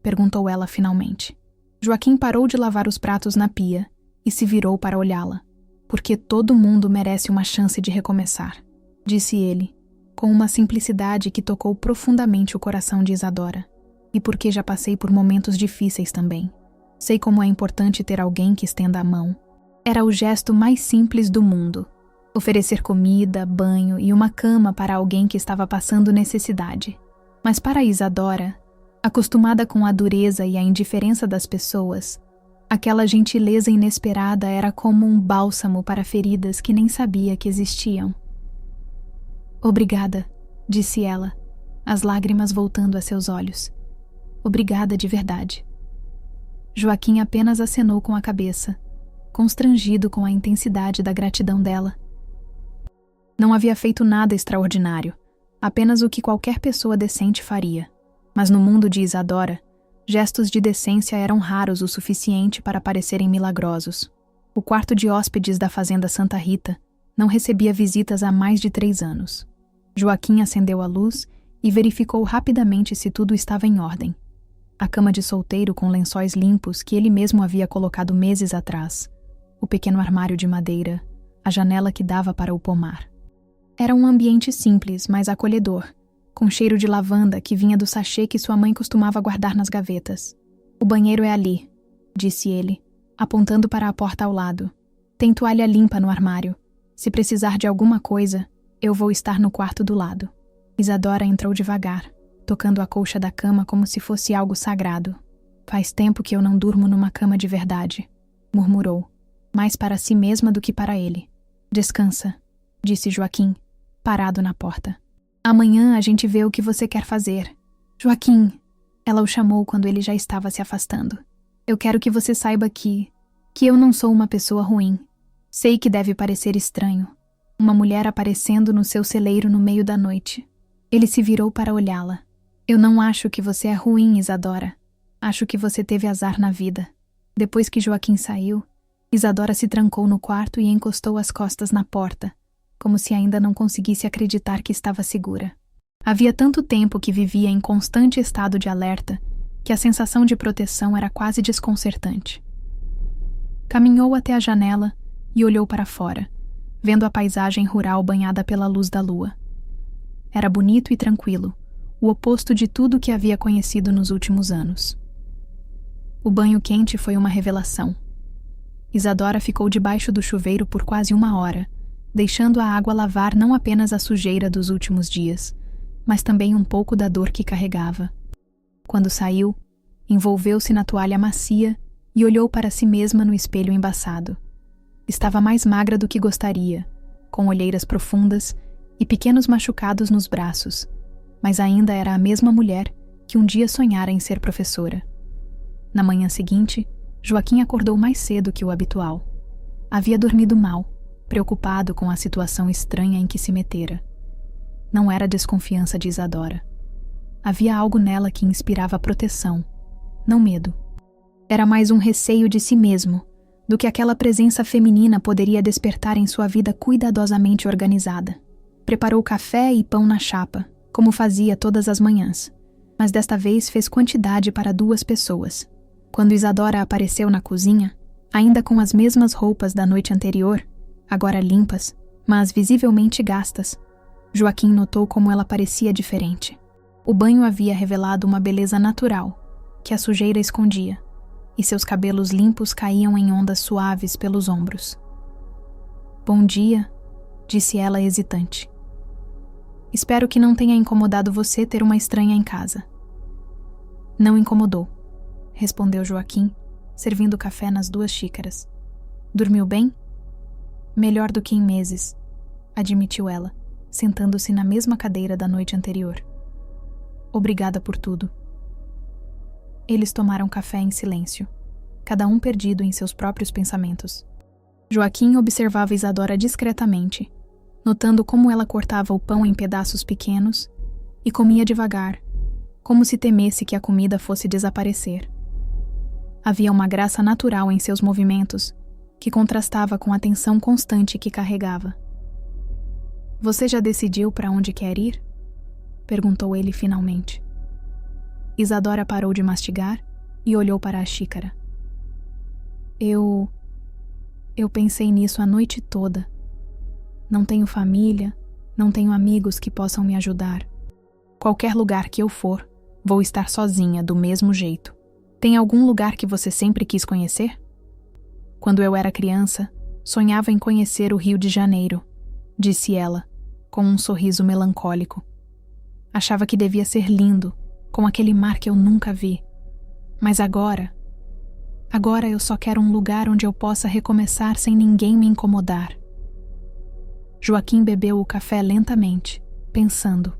Perguntou ela finalmente. Joaquim parou de lavar os pratos na pia e se virou para olhá-la. Porque todo mundo merece uma chance de recomeçar, disse ele, com uma simplicidade que tocou profundamente o coração de Isadora. E porque já passei por momentos difíceis também. Sei como é importante ter alguém que estenda a mão. Era o gesto mais simples do mundo. Oferecer comida, banho e uma cama para alguém que estava passando necessidade. Mas para Isadora, acostumada com a dureza e a indiferença das pessoas, aquela gentileza inesperada era como um bálsamo para feridas que nem sabia que existiam. Obrigada, disse ela, as lágrimas voltando a seus olhos. Obrigada de verdade. Joaquim apenas acenou com a cabeça, constrangido com a intensidade da gratidão dela. Não havia feito nada extraordinário, apenas o que qualquer pessoa decente faria. Mas no mundo de Isadora, gestos de decência eram raros o suficiente para parecerem milagrosos. O quarto de hóspedes da fazenda Santa Rita não recebia visitas há mais de 3 anos. Joaquim acendeu a luz e verificou rapidamente se tudo estava em ordem. A cama de solteiro com lençóis limpos que ele mesmo havia colocado meses atrás, o pequeno armário de madeira, a janela que dava para o pomar. Era um ambiente simples, mas acolhedor, com cheiro de lavanda que vinha do sachê que sua mãe costumava guardar nas gavetas. O banheiro é ali, disse ele, apontando para a porta ao lado. Tem toalha limpa no armário. Se precisar de alguma coisa, eu vou estar no quarto do lado. Isadora entrou devagar, tocando a colcha da cama como se fosse algo sagrado. Faz tempo que eu não durmo numa cama de verdade, murmurou, mais para si mesma do que para ele. Descansa, disse Joaquim, parado na porta. Amanhã a gente vê o que você quer fazer. Joaquim, ela o chamou quando ele já estava se afastando. Eu quero que você saiba que eu não sou uma pessoa ruim. Sei que deve parecer estranho. Uma mulher aparecendo no seu celeiro no meio da noite. Ele se virou para olhá-la. Eu não acho que você é ruim, Isadora. Acho que você teve azar na vida. Depois que Joaquim saiu, Isadora se trancou no quarto e encostou as costas na porta, como se ainda não conseguisse acreditar que estava segura. Havia tanto tempo que vivia em constante estado de alerta que a sensação de proteção era quase desconcertante. Caminhou até a janela e olhou para fora, vendo a paisagem rural banhada pela luz da lua. Era bonito e tranquilo, o oposto de tudo que havia conhecido nos últimos anos. O banho quente foi uma revelação. Isadora ficou debaixo do chuveiro por quase 1 hora, deixando a água lavar não apenas a sujeira dos últimos dias, mas também um pouco da dor que carregava. Quando saiu, envolveu-se na toalha macia e olhou para si mesma no espelho embaçado. Estava mais magra do que gostaria, com olheiras profundas e pequenos machucados nos braços, mas ainda era a mesma mulher que um dia sonhara em ser professora. Na manhã seguinte, Joaquim acordou mais cedo que o habitual. Havia dormido mal, preocupado com a situação estranha em que se metera. Não era desconfiança de Isadora. Havia algo nela que inspirava proteção, não medo. Era mais um receio de si mesmo do que aquela presença feminina poderia despertar em sua vida cuidadosamente organizada. Preparou café e pão na chapa, como fazia todas as manhãs, mas desta vez fez quantidade para 2 pessoas. Quando Isadora apareceu na cozinha, ainda com as mesmas roupas da noite anterior, agora limpas, mas visivelmente gastas, Joaquim notou como ela parecia diferente. O banho havia revelado uma beleza natural, que a sujeira escondia, e seus cabelos limpos caíam em ondas suaves pelos ombros. Bom dia, disse ela hesitante. Espero que não tenha incomodado você ter uma estranha em casa. Não incomodou, respondeu Joaquim, servindo café nas 2 xícaras. Dormiu bem? Melhor do que em meses, admitiu ela, sentando-se na mesma cadeira da noite anterior. Obrigada por tudo. Eles tomaram café em silêncio, cada um perdido em seus próprios pensamentos. Joaquim observava Isadora discretamente, notando como ela cortava o pão em pedaços pequenos e comia devagar, como se temesse que a comida fosse desaparecer. Havia uma graça natural em seus movimentos, que contrastava com a tensão constante que carregava. Você já decidiu para onde quer ir? Perguntou ele finalmente. Isadora parou de mastigar e olhou para a xícara. Eu pensei nisso a noite toda. Não tenho família, não tenho amigos que possam me ajudar. Qualquer lugar que eu for, vou estar sozinha do mesmo jeito. Tem algum lugar que você sempre quis conhecer? Quando eu era criança, sonhava em conhecer o Rio de Janeiro, disse ela, com um sorriso melancólico. Achava que devia ser lindo, com aquele mar que eu nunca vi. Mas agora eu só quero um lugar onde eu possa recomeçar sem ninguém me incomodar. Joaquim bebeu o café lentamente, pensando.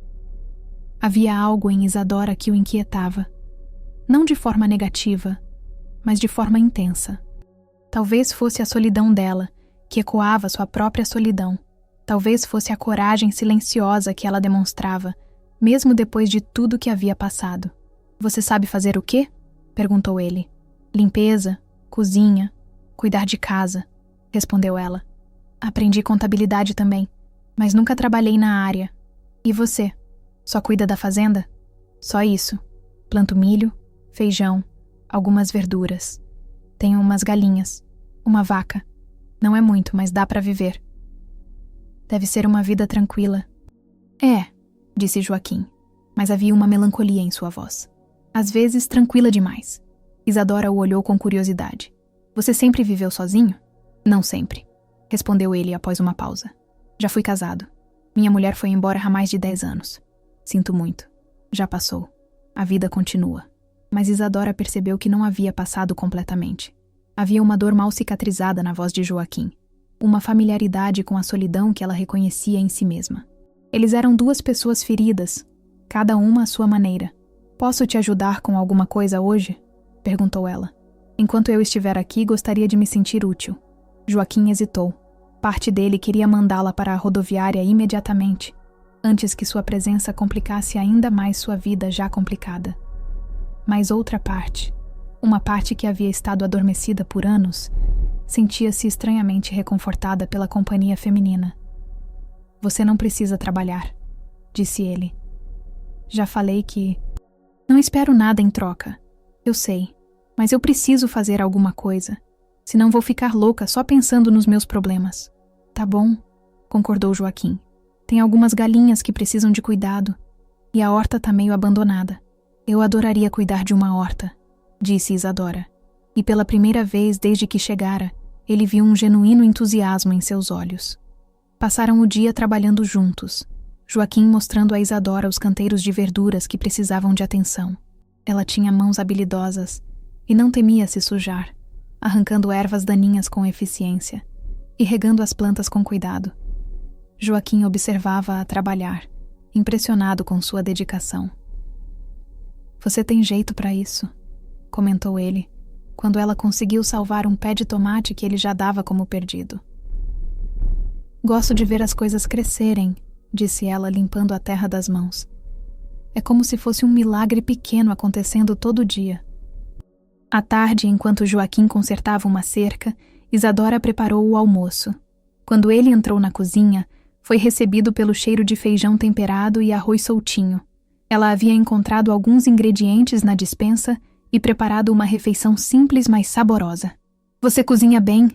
Havia algo em Isadora que o inquietava. Não de forma negativa, mas de forma intensa. Talvez fosse a solidão dela, que ecoava sua própria solidão. Talvez fosse a coragem silenciosa que ela demonstrava, mesmo depois de tudo que havia passado. Você sabe fazer o quê? Perguntou ele. Limpeza, cozinha, cuidar de casa, respondeu ela. Aprendi contabilidade também, mas nunca trabalhei na área. E você? Só cuida da fazenda? Só isso. Planto milho, feijão, algumas verduras. Tenho umas galinhas, uma vaca. Não é muito, mas dá para viver. Deve ser uma vida tranquila. É, disse Joaquim, mas havia uma melancolia em sua voz. Às vezes, tranquila demais. Isadora o olhou com curiosidade. Você sempre viveu sozinho? Não sempre, respondeu ele após uma pausa. Já fui casado. Minha mulher foi embora há mais de 10 anos. Sinto muito. Já passou. A vida continua. Mas Isadora percebeu que não havia passado completamente. Havia uma dor mal cicatrizada na voz de Joaquim. Uma familiaridade com a solidão que ela reconhecia em si mesma. Eles eram duas pessoas feridas, cada uma à sua maneira. Posso te ajudar com alguma coisa hoje? Perguntou ela. Enquanto eu estiver aqui, gostaria de me sentir útil. Joaquim hesitou. Parte dele queria mandá-la para a rodoviária imediatamente, antes que sua presença complicasse ainda mais sua vida já complicada. Mas outra parte, uma parte que havia estado adormecida por anos, sentia-se estranhamente reconfortada pela companhia feminina. Você não precisa trabalhar, disse ele. Já falei que... Não espero nada em troca. Eu sei, mas eu preciso fazer alguma coisa. Senão vou ficar louca só pensando nos meus problemas. Tá bom, concordou Joaquim. Tem algumas galinhas que precisam de cuidado. E a horta tá meio abandonada. Eu adoraria cuidar de uma horta, disse Isadora. E pela primeira vez desde que chegara, ele viu um genuíno entusiasmo em seus olhos. Passaram o dia trabalhando juntos, Joaquim mostrando a Isadora os canteiros de verduras que precisavam de atenção. Ela tinha mãos habilidosas e não temia se sujar, arrancando ervas daninhas com eficiência e regando as plantas com cuidado. Joaquim observava-a trabalhar, impressionado com sua dedicação. Você tem jeito para isso, comentou ele, quando ela conseguiu salvar um pé de tomate que ele já dava como perdido. Gosto de ver as coisas crescerem, disse ela, limpando a terra das mãos. É como se fosse um milagre pequeno acontecendo todo dia. À tarde, enquanto Joaquim consertava uma cerca, Isadora preparou o almoço. Quando ele entrou na cozinha, foi recebido pelo cheiro de feijão temperado e arroz soltinho. Ela havia encontrado alguns ingredientes na despensa e preparado uma refeição simples, mas saborosa. Você cozinha bem,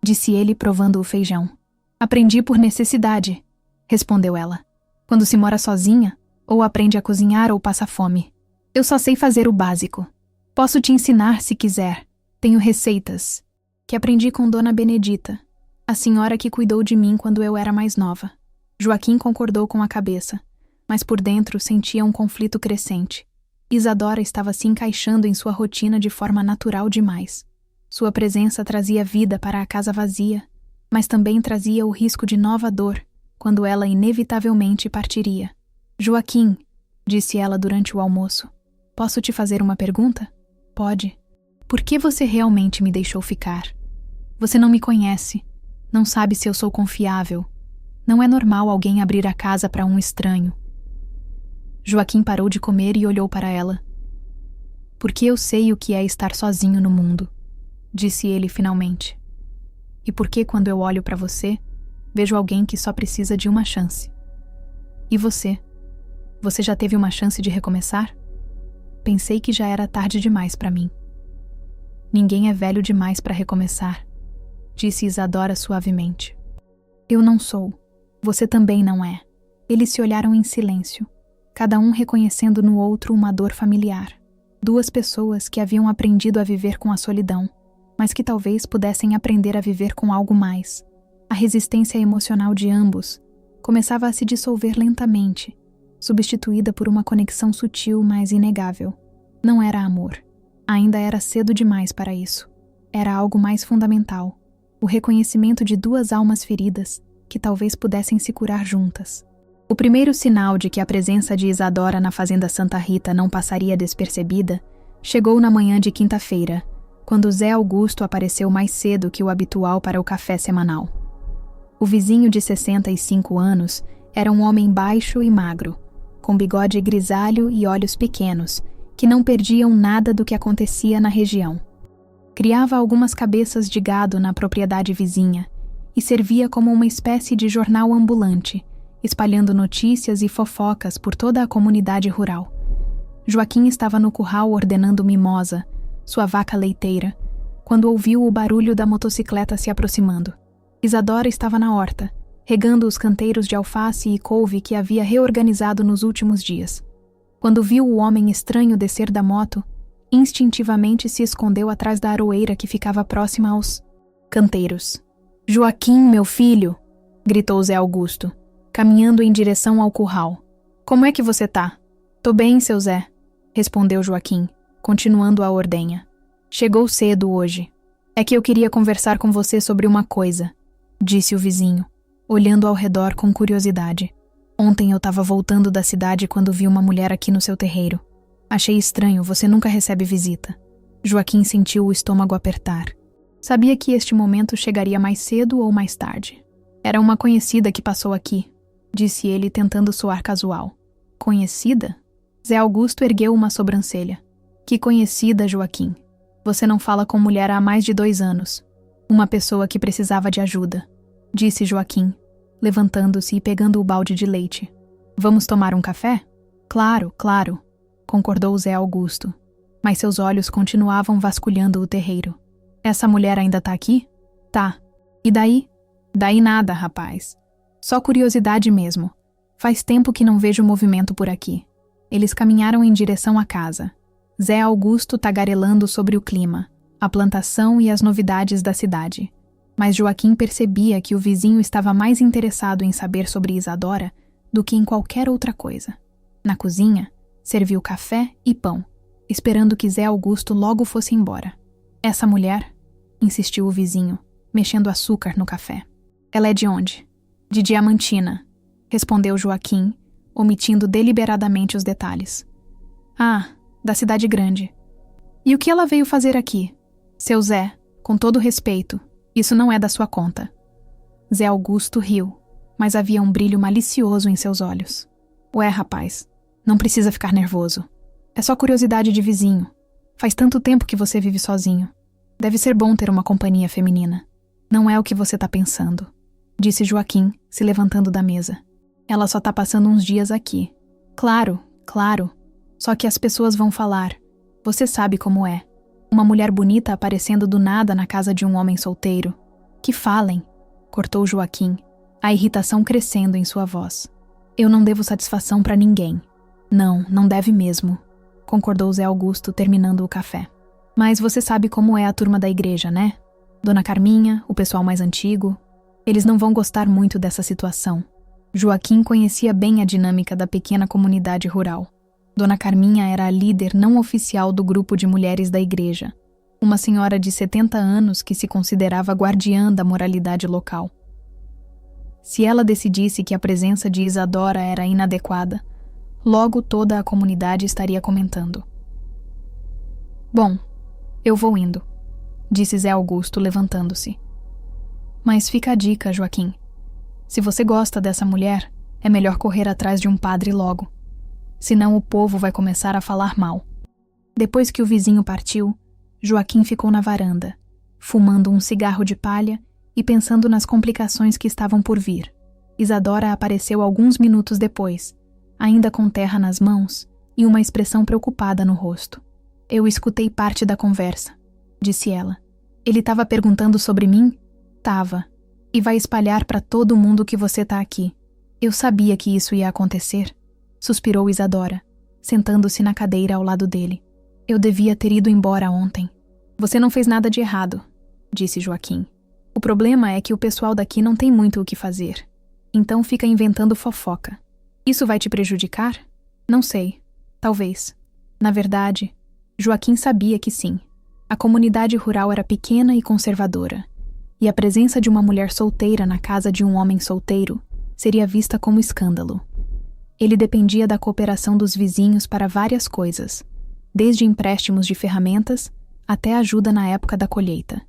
disse ele, provando o feijão. Aprendi por necessidade, respondeu ela. Quando se mora sozinha, ou aprende a cozinhar ou passa fome. Eu só sei fazer o básico. Posso te ensinar se quiser. Tenho receitas que aprendi com Dona Benedita, a senhora que cuidou de mim quando eu era mais nova. Joaquim concordou com a cabeça, mas por dentro sentia um conflito crescente. Isadora estava se encaixando em sua rotina de forma natural demais. Sua presença trazia vida para a casa vazia, mas também trazia o risco de nova dor, quando ela inevitavelmente partiria. Joaquim, disse ela durante o almoço, posso te fazer uma pergunta? Pode. Por que você realmente me deixou ficar? Você não me conhece, não sabe se eu sou confiável. Não é normal alguém abrir a casa para um estranho. Joaquim parou de comer e olhou para ela. Porque eu sei o que é estar sozinho no mundo, disse ele finalmente. E porque quando eu olho para você, vejo alguém que só precisa de uma chance. E você? Você já teve uma chance de recomeçar? Pensei que já era tarde demais para mim. Ninguém é velho demais para recomeçar, disse Isadora suavemente. Eu não sou. Você também não é. Eles se olharam em silêncio, cada um reconhecendo no outro uma dor familiar. Duas pessoas que haviam aprendido a viver com a solidão, mas que talvez pudessem aprender a viver com algo mais. A resistência emocional de ambos começava a se dissolver lentamente, substituída por uma conexão sutil, mas inegável. Não era amor. Ainda era cedo demais para isso. Era algo mais fundamental, o reconhecimento de duas almas feridas que talvez pudessem se curar juntas. O primeiro sinal de que a presença de Isadora na fazenda Santa Rita não passaria despercebida chegou na manhã de quinta-feira, quando Zé Augusto apareceu mais cedo que o habitual para o café semanal. O vizinho de 65 anos era um homem baixo e magro, com bigode grisalho e olhos pequenos, que não perdiam nada do que acontecia na região. Criava algumas cabeças de gado na propriedade vizinha e servia como uma espécie de jornal ambulante, espalhando notícias e fofocas por toda a comunidade rural. Joaquim estava no curral ordenando Mimosa, sua vaca leiteira, quando ouviu o barulho da motocicleta se aproximando. Isadora estava na horta, regando os canteiros de alface e couve que havia reorganizado nos últimos dias. Quando viu o homem estranho descer da moto, instintivamente se escondeu atrás da aroeira que ficava próxima aos canteiros. "Joaquim, meu filho!" gritou Zé Augusto, caminhando em direção ao curral. Como é que você tá? Tô bem, seu Zé, respondeu Joaquim, continuando a ordenha. Chegou cedo hoje. É que eu queria conversar com você sobre uma coisa, disse o vizinho, olhando ao redor com curiosidade. Ontem eu tava voltando da cidade quando vi uma mulher aqui no seu terreiro. Achei estranho, você nunca recebe visita. Joaquim sentiu o estômago apertar. Sabia que este momento chegaria mais cedo ou mais tarde. Era uma conhecida que passou aqui, disse ele tentando soar casual. Conhecida? Zé Augusto ergueu uma sobrancelha. Que conhecida, Joaquim. Você não fala com mulher há mais de 2 anos. Uma pessoa que precisava de ajuda, disse Joaquim, levantando-se e pegando o balde de leite. Vamos tomar um café? Claro, claro, concordou Zé Augusto, mas seus olhos continuavam vasculhando o terreiro. Essa mulher ainda tá aqui? Tá. E daí? Daí nada, rapaz. Só curiosidade mesmo. Faz tempo que não vejo movimento por aqui. Eles caminharam em direção à casa. Zé Augusto tagarelando sobre o clima, a plantação e as novidades da cidade. Mas Joaquim percebia que o vizinho estava mais interessado em saber sobre Isadora do que em qualquer outra coisa. Na cozinha, serviu café e pão, esperando que Zé Augusto logo fosse embora. Essa mulher, insistiu o vizinho, mexendo açúcar no café. Ela é de onde? De Diamantina, respondeu Joaquim, omitindo deliberadamente os detalhes. Ah, da cidade grande. E o que ela veio fazer aqui? Seu Zé, com todo respeito, isso não é da sua conta. Zé Augusto riu, mas havia um brilho malicioso em seus olhos. Ué, rapaz, não precisa ficar nervoso. É só curiosidade de vizinho. Faz tanto tempo que você vive sozinho. Deve ser bom ter uma companhia feminina. Não é o que você tá pensando, disse Joaquim, se levantando da mesa. Ela só tá passando uns dias aqui. Claro, claro. Só que as pessoas vão falar. Você sabe como é. Uma mulher bonita aparecendo do nada na casa de um homem solteiro. Que falem, cortou Joaquim, a irritação crescendo em sua voz. Eu não devo satisfação pra ninguém. Não, não deve mesmo, concordou Zé Augusto, terminando o café. Mas você sabe como é a turma da igreja, né? Dona Carminha, o pessoal mais antigo. Eles não vão gostar muito dessa situação. Joaquim conhecia bem a dinâmica da pequena comunidade rural. Dona Carminha era a líder não oficial do grupo de mulheres da igreja, uma senhora de 70 anos que se considerava guardiã da moralidade local. Se ela decidisse que a presença de Isadora era inadequada, logo toda a comunidade estaria comentando. Bom, eu vou indo, disse Zé Augusto, levantando-se. Mas fica a dica, Joaquim. Se você gosta dessa mulher, é melhor correr atrás de um padre logo. Senão o povo vai começar a falar mal. Depois que o vizinho partiu, Joaquim ficou na varanda, fumando um cigarro de palha e pensando nas complicações que estavam por vir. Isadora apareceu alguns minutos depois, ainda com terra nas mãos e uma expressão preocupada no rosto. Eu escutei parte da conversa, disse ela. Ele estava perguntando sobre mim? Tava. E vai espalhar para todo mundo que você tá aqui. Eu sabia que isso ia acontecer. Suspirou Isadora, sentando-se na cadeira ao lado dele. Eu devia ter ido embora ontem. Você não fez nada de errado, disse Joaquim. O problema é que o pessoal daqui não tem muito o que fazer. Então fica inventando fofoca. Isso vai te prejudicar? Não sei. Talvez. Na verdade, Joaquim sabia que sim. A comunidade rural era pequena e conservadora, e a presença de uma mulher solteira na casa de um homem solteiro seria vista como escândalo. Ele dependia da cooperação dos vizinhos para várias coisas, desde empréstimos de ferramentas até ajuda na época da colheita.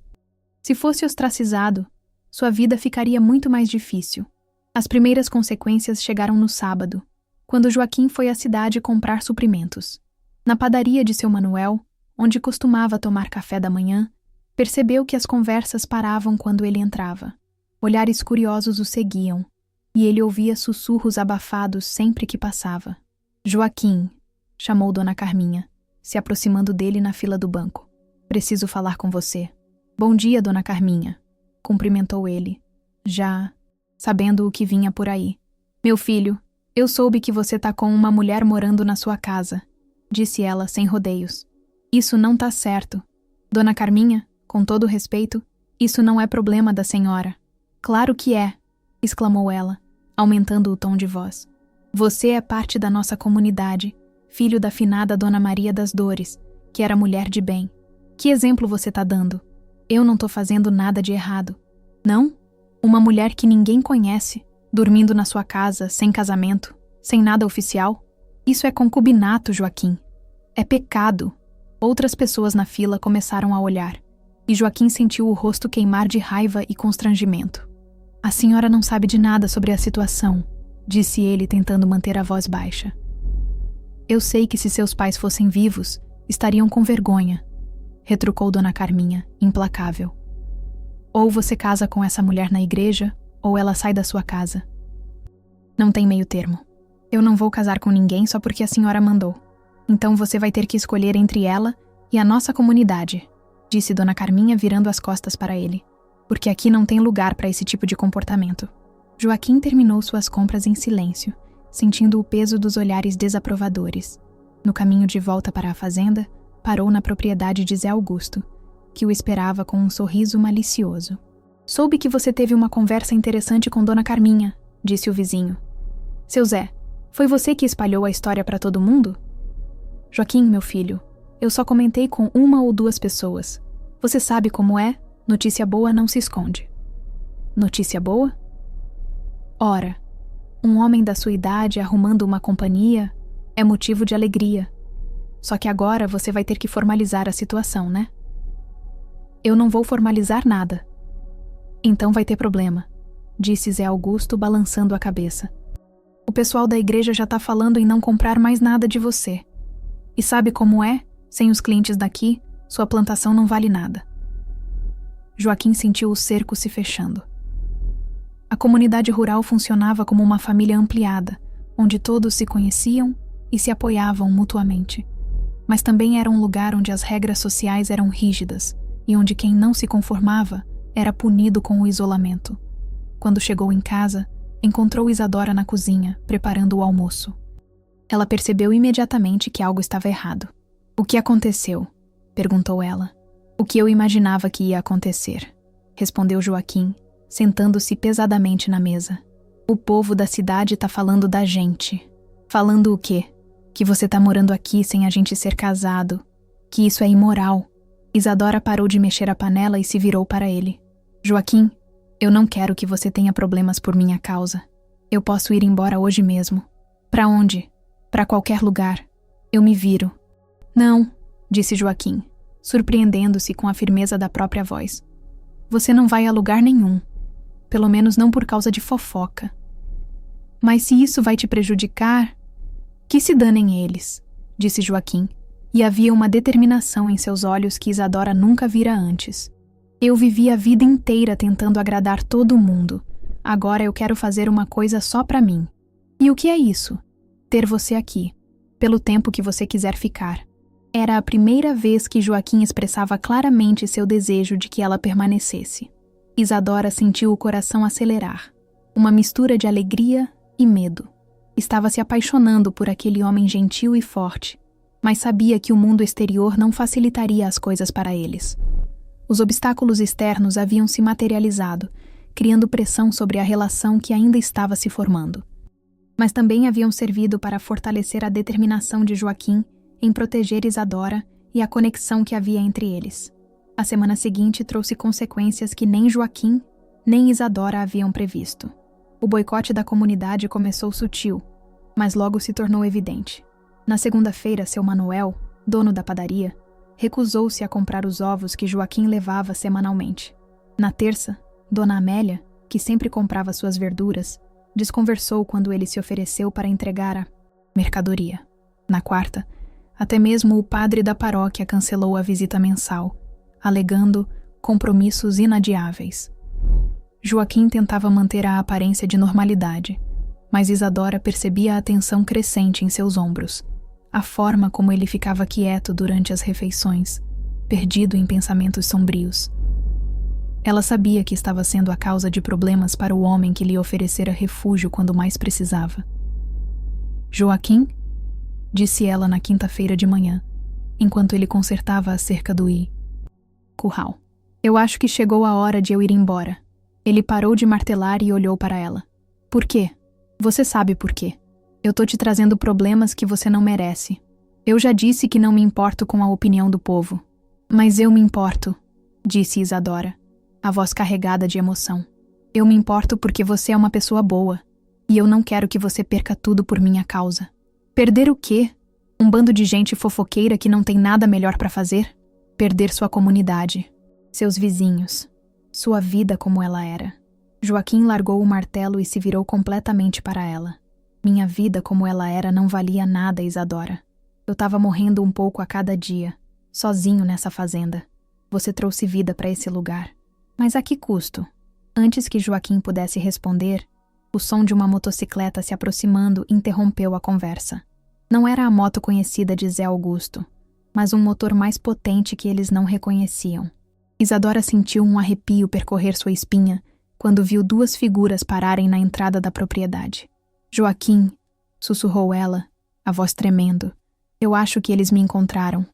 Se fosse ostracizado, sua vida ficaria muito mais difícil. As primeiras consequências chegaram no sábado, quando Joaquim foi à cidade comprar suprimentos. Na padaria de seu Manuel, onde costumava tomar café da manhã, percebeu que as conversas paravam quando ele entrava. Olhares curiosos o seguiam, e ele ouvia sussurros abafados sempre que passava. Joaquim, chamou Dona Carminha, se aproximando dele na fila do banco. Preciso falar com você. Bom dia, Dona Carminha, cumprimentou ele, já sabendo o que vinha por aí. Meu filho, eu soube que você tá com uma mulher morando na sua casa, disse ela sem rodeios. Isso não tá certo. Dona Carminha, com todo respeito, isso não é problema da senhora. Claro que é, exclamou ela, aumentando o tom de voz. Você é parte da nossa comunidade, filho da finada Dona Maria das Dores, que era mulher de bem. Que exemplo você tá dando? Eu não tô fazendo nada de errado. Não? Uma mulher que ninguém conhece, dormindo na sua casa, sem casamento, sem nada oficial? Isso é concubinato, Joaquim. É pecado. Outras pessoas na fila começaram a olhar, e Joaquim sentiu o rosto queimar de raiva e constrangimento. A senhora não sabe de nada sobre a situação, disse ele tentando manter a voz baixa. Eu sei que se seus pais fossem vivos, estariam com vergonha, retrucou Dona Carminha, implacável. Ou você casa com essa mulher na igreja, ou ela sai da sua casa. Não tem meio termo. Eu não vou casar com ninguém só porque a senhora mandou. Então você vai ter que escolher entre ela e a nossa comunidade, disse Dona Carminha virando as costas para ele, porque aqui não tem lugar para esse tipo de comportamento. Joaquim terminou suas compras em silêncio, sentindo o peso dos olhares desaprovadores. No caminho de volta para a fazenda, parou na propriedade de Zé Augusto, que o esperava com um sorriso malicioso. Soube que você teve uma conversa interessante com Dona Carminha, disse o vizinho. Seu Zé, foi você que espalhou a história para todo mundo? Joaquim, meu filho, eu só comentei com uma ou duas pessoas. Você sabe como é? Notícia boa não se esconde. Notícia boa? Ora, um homem da sua idade arrumando uma companhia é motivo de alegria. Só que agora você vai ter que formalizar a situação, né? Eu não vou formalizar nada. Então vai ter problema, disse Zé Augusto balançando a cabeça. O pessoal da igreja já tá falando em não comprar mais nada de você. E sabe como é? Sem os clientes daqui, sua plantação não vale nada. Joaquim sentiu o cerco se fechando. A comunidade rural funcionava como uma família ampliada, onde todos se conheciam e se apoiavam mutuamente. Mas também era um lugar onde as regras sociais eram rígidas e onde quem não se conformava era punido com o isolamento. Quando chegou em casa, encontrou Isadora na cozinha, preparando o almoço. Ela percebeu imediatamente que algo estava errado. O que aconteceu? Perguntou ela. O que eu imaginava que ia acontecer, respondeu Joaquim, sentando-se pesadamente na mesa. O povo da cidade tá falando da gente. Falando o quê? Que você tá morando aqui sem a gente ser casado. Que isso é imoral. Isadora parou de mexer a panela e se virou para ele. Joaquim, eu não quero que você tenha problemas por minha causa. Eu posso ir embora hoje mesmo. Pra onde? Pra qualquer lugar. Eu me viro. Não, disse Joaquim, surpreendendo-se com a firmeza da própria voz. Você não vai a lugar nenhum. Pelo menos não por causa de fofoca. Mas se isso vai te prejudicar... Que se danem eles, disse Joaquim, e havia uma determinação em seus olhos que Isadora nunca vira antes. Eu vivi a vida inteira tentando agradar todo mundo. Agora eu quero fazer uma coisa só pra mim. E o que é isso? Ter você aqui, pelo tempo que você quiser ficar. Era a primeira vez que Joaquim expressava claramente seu desejo de que ela permanecesse. Isadora sentiu o coração acelerar, uma mistura de alegria e medo. Estava se apaixonando por aquele homem gentil e forte, mas sabia que o mundo exterior não facilitaria as coisas para eles. Os obstáculos externos haviam se materializado, criando pressão sobre a relação que ainda estava se formando. Mas também haviam servido para fortalecer a determinação de Joaquim em proteger Isadora e a conexão que havia entre eles. A semana seguinte trouxe consequências que nem Joaquim, nem Isadora haviam previsto. O boicote da comunidade começou sutil, mas logo se tornou evidente. Na segunda-feira, seu Manuel, dono da padaria, recusou-se a comprar os ovos que Joaquim levava semanalmente. Na terça, Dona Amélia, que sempre comprava suas verduras, desconversou quando ele se ofereceu para entregar a mercadoria. Na quarta, até mesmo o padre da paróquia cancelou a visita mensal, alegando compromissos inadiáveis. Joaquim tentava manter a aparência de normalidade, mas Isadora percebia a tensão crescente em seus ombros, a forma como ele ficava quieto durante as refeições, perdido em pensamentos sombrios. Ela sabia que estava sendo a causa de problemas para o homem que lhe oferecera refúgio quando mais precisava. Joaquim? Disse ela na quinta-feira de manhã, enquanto ele consertava a cerca do curral. Eu acho que chegou a hora de eu ir embora. Ele parou de martelar e olhou para ela. Por quê? Você sabe por quê. Eu tô te trazendo problemas que você não merece. Eu já disse que não me importo com a opinião do povo. Mas eu me importo, disse Isadora, a voz carregada de emoção. Eu me importo porque você é uma pessoa boa. E eu não quero que você perca tudo por minha causa. Perder o quê? Um bando de gente fofoqueira que não tem nada melhor pra fazer? Perder sua comunidade, seus vizinhos, sua vida como ela era. Joaquim largou o martelo e se virou completamente para ela. Minha vida como ela era não valia nada, Isadora. Eu tava morrendo um pouco a cada dia, sozinho nessa fazenda. Você trouxe vida para esse lugar. Mas a que custo? Antes que Joaquim pudesse responder, o som de uma motocicleta se aproximando interrompeu a conversa. Não era a moto conhecida de Zé Augusto, mas um motor mais potente que eles não reconheciam. Isadora sentiu um arrepio percorrer sua espinha quando viu duas figuras pararem na entrada da propriedade. Joaquim, sussurrou ela, a voz tremendo. Eu acho que eles me encontraram.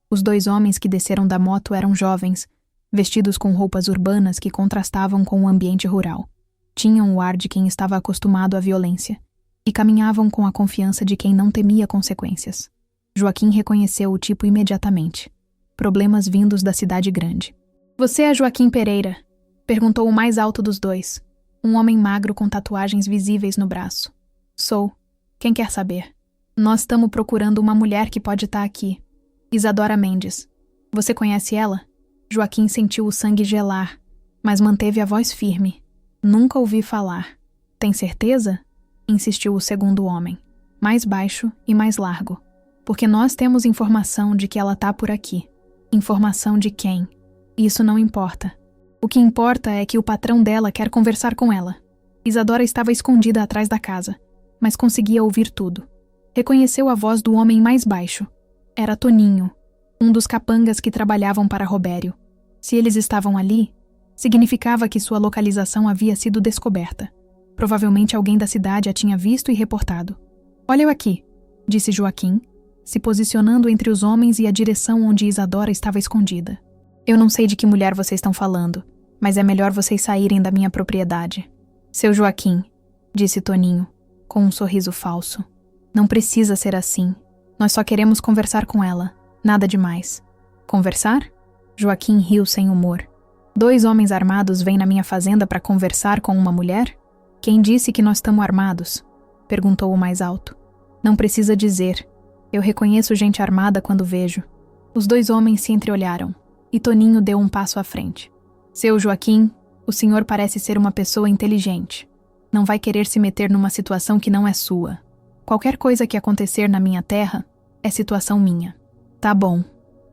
Os dois homens que desceram da moto eram jovens, vestidos com roupas urbanas que contrastavam com o ambiente rural. Tinham o ar de quem estava acostumado à violência e caminhavam com a confiança de quem não temia consequências. Joaquim reconheceu o tipo imediatamente. Problemas vindos da cidade grande. Você é Joaquim Pereira? Perguntou o mais alto dos dois, um homem magro com tatuagens visíveis no braço. Sou. Quem quer saber? Nós estamos procurando uma mulher que pode estar aqui. Isadora Mendes. Você conhece ela? Joaquim sentiu o sangue gelar, mas manteve a voz firme. Nunca ouvi falar. Tem certeza? Insistiu o segundo homem, mais baixo e mais largo. Porque nós temos informação de que ela tá por aqui. Informação de quem? Isso não importa. O que importa é que o patrão dela quer conversar com ela. Isadora estava escondida atrás da casa, mas conseguia ouvir tudo. Reconheceu a voz do homem mais baixo. Era Toninho, um dos capangas que trabalhavam para Robério. Se eles estavam ali, significava que sua localização havia sido descoberta. Provavelmente alguém da cidade a tinha visto e reportado. Olha eu aqui, disse Joaquim, se posicionando entre os homens e a direção onde Isadora estava escondida. Eu não sei de que mulher vocês estão falando, mas é melhor vocês saírem da minha propriedade. Seu Joaquim, disse Toninho, com um sorriso falso. Não precisa ser assim. Nós só queremos conversar com ela. Nada demais. Conversar? Joaquim riu sem humor. 2 homens armados vêm na minha fazenda para conversar com uma mulher? Quem disse que nós estamos armados? Perguntou o mais alto. Não precisa dizer. Eu reconheço gente armada quando vejo. Os 2 homens se entreolharam, e Toninho deu um passo à frente. Seu Joaquim, o senhor parece ser uma pessoa inteligente. Não vai querer se meter numa situação que não é sua. Qualquer coisa que acontecer na minha terra é situação minha. Tá bom,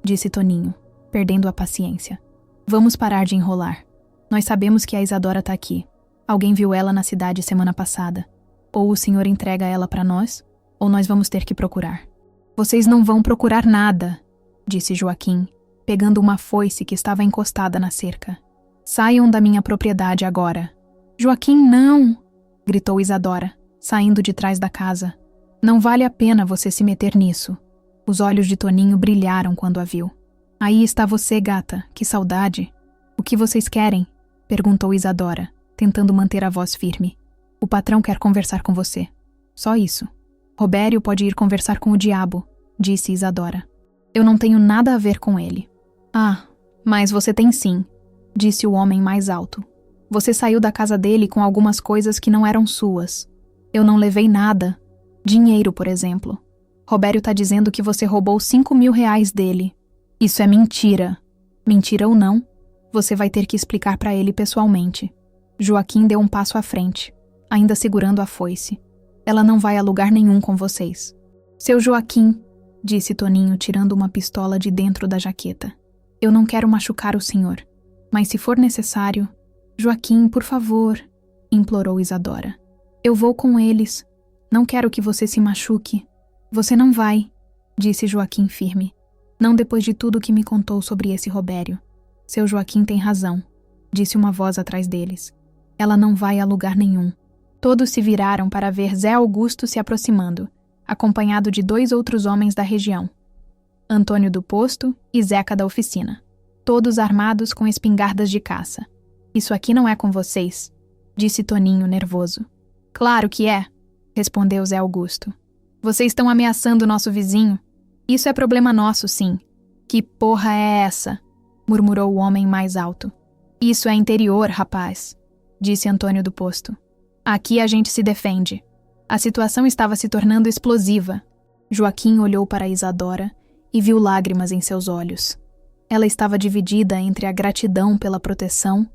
disse Toninho, perdendo a paciência. Vamos parar de enrolar. Nós sabemos que a Isadora tá aqui. Alguém viu ela na cidade semana passada. Ou o senhor entrega ela para nós, ou nós vamos ter que procurar. Vocês não vão procurar nada, disse Joaquim, pegando uma foice que estava encostada na cerca. Saiam da minha propriedade agora. Joaquim, não! Gritou Isadora, saindo de trás da casa. Não vale a pena você se meter nisso. Os olhos de Toninho brilharam quando a viu. Aí está você, gata, que saudade. O que vocês querem? Perguntou Isadora, tentando manter a voz firme. O patrão quer conversar com você. Só isso. Robério pode ir conversar com o diabo, disse Isadora. Eu não tenho nada a ver com ele. Ah, mas você tem sim, disse o homem mais alto. Você saiu da casa dele com algumas coisas que não eram suas. Eu não levei nada. Dinheiro, por exemplo. Robério tá dizendo que você roubou 5.000 reais dele. Isso é mentira. Mentira ou não, você vai ter que explicar para ele pessoalmente. Joaquim deu um passo à frente, ainda segurando a foice. Ela não vai a lugar nenhum com vocês. Seu Joaquim, disse Toninho, tirando uma pistola de dentro da jaqueta. Eu não quero machucar o senhor, mas se for necessário... Joaquim, por favor, implorou Isadora. Eu vou com eles. Não quero que você se machuque. Você não vai, disse Joaquim firme. Não depois de tudo que me contou sobre esse Robério. Seu Joaquim tem razão, disse uma voz atrás deles. Ela não vai a lugar nenhum. Todos se viraram para ver Zé Augusto se aproximando, acompanhado de 2 outros homens da região. Antônio do Posto e Zeca da oficina. Todos armados com espingardas de caça. Isso aqui não é com vocês, disse Toninho nervoso. Claro que é, respondeu Zé Augusto. Vocês estão ameaçando nosso vizinho? Isso é problema nosso, sim. Que porra é essa? Murmurou o homem mais alto. Isso é interior, rapaz, disse Antônio do Posto. Aqui a gente se defende. A situação estava se tornando explosiva. Joaquim olhou para Isadora e viu lágrimas em seus olhos. Ela estava dividida entre a gratidão pela proteção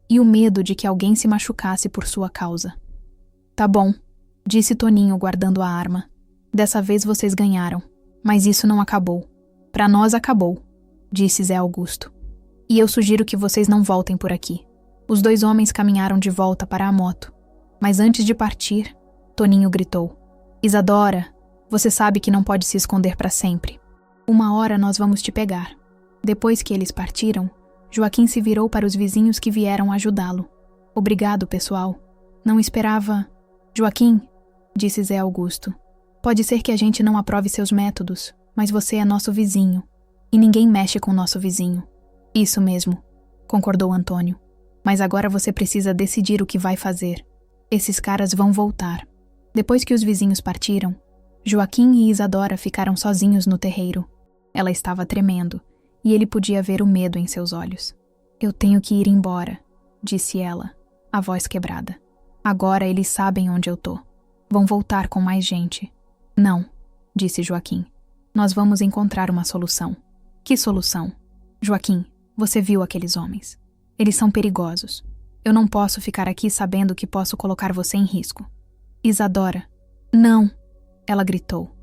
e o medo de que alguém se machucasse por sua causa. Tá bom, disse Toninho guardando a arma. Dessa vez vocês ganharam, mas isso não acabou. Pra nós acabou, disse Zé Augusto. E eu sugiro que vocês não voltem por aqui. Os dois homens caminharam de volta para a moto, mas antes de partir, Toninho gritou. Isadora, você sabe que não pode se esconder para sempre. Uma hora nós vamos te pegar. Depois que eles partiram, Joaquim se virou para os vizinhos que vieram ajudá-lo. Obrigado, pessoal. Não esperava... Joaquim, disse Zé Augusto. Pode ser que a gente não aprove seus métodos, mas você é nosso vizinho. E ninguém mexe com nosso vizinho. Isso mesmo, concordou Antônio. Mas agora você precisa decidir o que vai fazer. Esses caras vão voltar. Depois que os vizinhos partiram, Joaquim e Isadora ficaram sozinhos no terreiro. Ela estava tremendo, e ele podia ver o medo em seus olhos. Eu tenho que ir embora, disse ela, a voz quebrada. Agora eles sabem onde eu tô. Vão voltar com mais gente. Não, disse Joaquim. Nós vamos encontrar uma solução. Que solução? Joaquim, você viu aqueles homens. Eles são perigosos. Eu não posso ficar aqui sabendo que posso colocar você em risco. Isadora. Não! Ela gritou,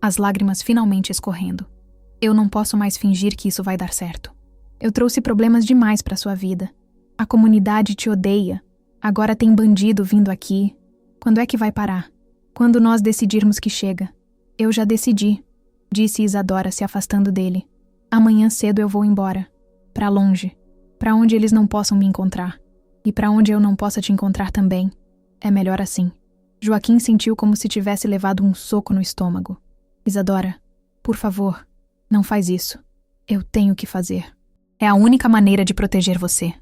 as lágrimas finalmente escorrendo. Eu não posso mais fingir que isso vai dar certo. Eu trouxe problemas demais para sua vida. A comunidade te odeia. Agora tem bandido vindo aqui. Quando é que vai parar? Quando nós decidirmos que chega. Eu já decidi, disse Isadora se afastando dele. Amanhã cedo eu vou embora. Pra longe. Pra onde eles não possam me encontrar. E pra onde eu não possa te encontrar também. É melhor assim. Joaquim sentiu como se tivesse levado um soco no estômago. Isadora, por favor, não faz isso. Eu tenho que fazer. É a única maneira de proteger você.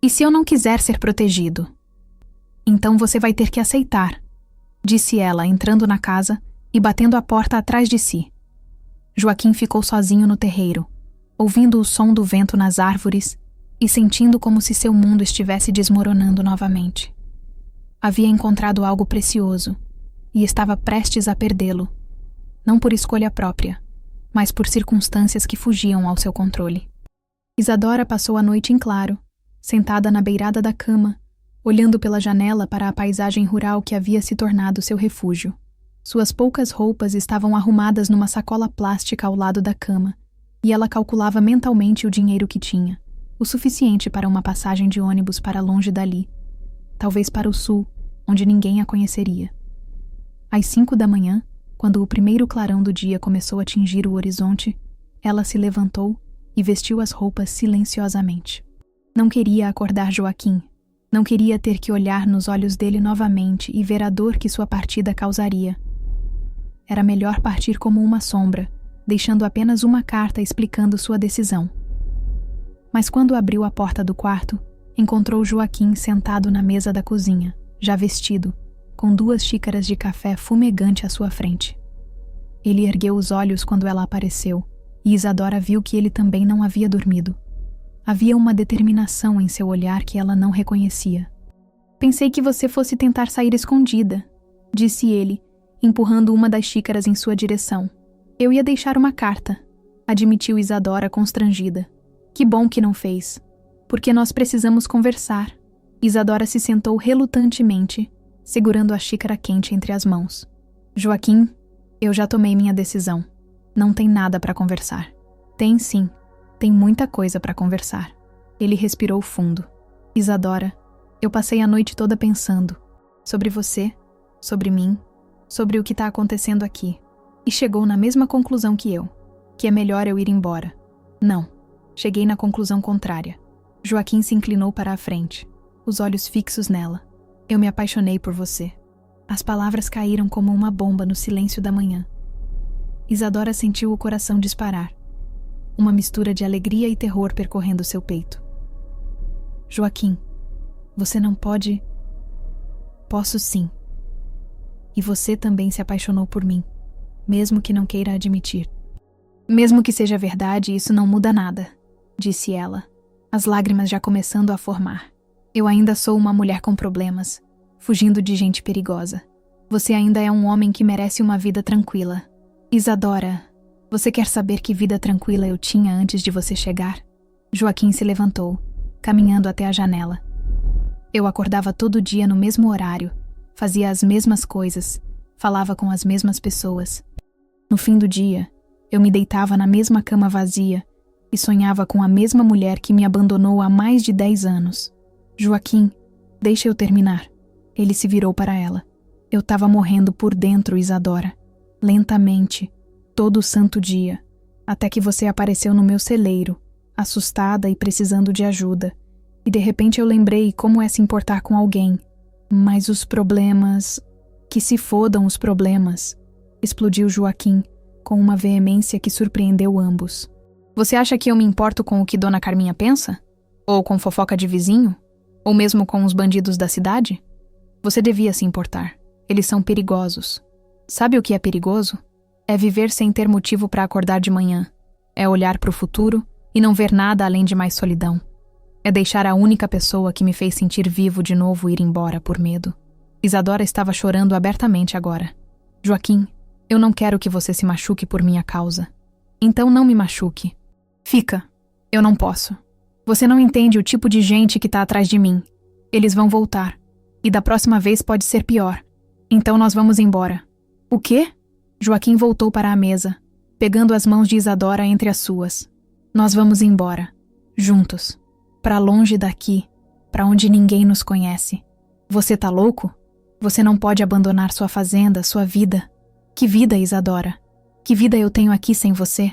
E se eu não quiser ser protegido? Então você vai ter que aceitar, disse ela, entrando na casa e batendo a porta atrás de si. Joaquim ficou sozinho no terreiro, ouvindo o som do vento nas árvores e sentindo como se seu mundo estivesse desmoronando novamente. Havia encontrado algo precioso e estava prestes a perdê-lo, não por escolha própria, mas por circunstâncias que fugiam ao seu controle. Isadora passou a noite em claro, sentada na beirada da cama, olhando pela janela para a paisagem rural que havia se tornado seu refúgio. Suas poucas roupas estavam arrumadas numa sacola plástica ao lado da cama, e ela calculava mentalmente o dinheiro que tinha, o suficiente para uma passagem de ônibus para longe dali, talvez para o sul, onde ninguém a conheceria. Às 5 da manhã, quando o primeiro clarão do dia começou a tingir o horizonte, ela se levantou e vestiu as roupas silenciosamente. Não queria acordar Joaquim. Não queria ter que olhar nos olhos dele novamente e ver a dor que sua partida causaria. Era melhor partir como uma sombra, deixando apenas uma carta explicando sua decisão. Mas quando abriu a porta do quarto, encontrou Joaquim sentado na mesa da cozinha, já vestido, com 2 xícaras de café fumegante à sua frente. Ele ergueu os olhos quando ela apareceu, e Isadora viu que ele também não havia dormido. Havia uma determinação em seu olhar que ela não reconhecia. Pensei que você fosse tentar sair escondida, disse ele, empurrando uma das xícaras em sua direção. Eu ia deixar uma carta, admitiu Isadora constrangida. Que bom que não fez, porque nós precisamos conversar. Isadora se sentou relutantemente, segurando a xícara quente entre as mãos. Joaquim, eu já tomei minha decisão. Não tem nada para conversar. Tem sim. Tem muita coisa para conversar. Ele respirou fundo. Isadora, eu passei a noite toda pensando. Sobre você, sobre mim, sobre o que está acontecendo aqui. E chegou na mesma conclusão que eu. Que é melhor eu ir embora. Não. Cheguei na conclusão contrária. Joaquim se inclinou para a frente, os olhos fixos nela. Eu me apaixonei por você. As palavras caíram como uma bomba no silêncio da manhã. Isadora sentiu o coração disparar. Uma mistura de alegria e terror percorrendo seu peito. Joaquim, você não pode... Posso sim. E você também se apaixonou por mim, mesmo que não queira admitir. Mesmo que seja verdade, isso não muda nada, disse ela, as lágrimas já começando a formar. Eu ainda sou uma mulher com problemas, fugindo de gente perigosa. Você ainda é um homem que merece uma vida tranquila. Isadora, você quer saber que vida tranquila eu tinha antes de você chegar? Joaquim se levantou, caminhando até a janela. Eu acordava todo dia no mesmo horário, fazia as mesmas coisas, falava com as mesmas pessoas. No fim do dia, eu me deitava na mesma cama vazia e sonhava com a mesma mulher que me abandonou há mais de 10 anos. Joaquim, deixa eu terminar. Ele se virou para ela. Eu estava morrendo por dentro, Isadora. Lentamente, todo o santo dia, até que você apareceu no meu celeiro, assustada e precisando de ajuda. E de repente eu lembrei como é se importar com alguém. Mas os problemas... Que se fodam os problemas, explodiu Joaquim, com uma veemência que surpreendeu ambos. Você acha que eu me importo com o que Dona Carminha pensa? Ou com fofoca de vizinho? Ou mesmo com os bandidos da cidade? Você devia se importar. Eles são perigosos. Sabe o que é perigoso? É viver sem ter motivo para acordar de manhã. É olhar para o futuro e não ver nada além de mais solidão. É deixar a única pessoa que me fez sentir vivo de novo ir embora por medo. Isadora estava chorando abertamente agora. Joaquim, eu não quero que você se machuque por minha causa. Então não me machuque. Fica. Eu não posso. Você não entende o tipo de gente que está atrás de mim. Eles vão voltar. E da próxima vez pode ser pior. Então nós vamos embora. O quê? Joaquim voltou para a mesa, pegando as mãos de Isadora entre as suas. Nós vamos embora. Juntos. Para longe daqui. Para onde ninguém nos conhece. Você tá louco? Você não pode abandonar sua fazenda, sua vida. Que vida, Isadora? Que vida eu tenho aqui sem você?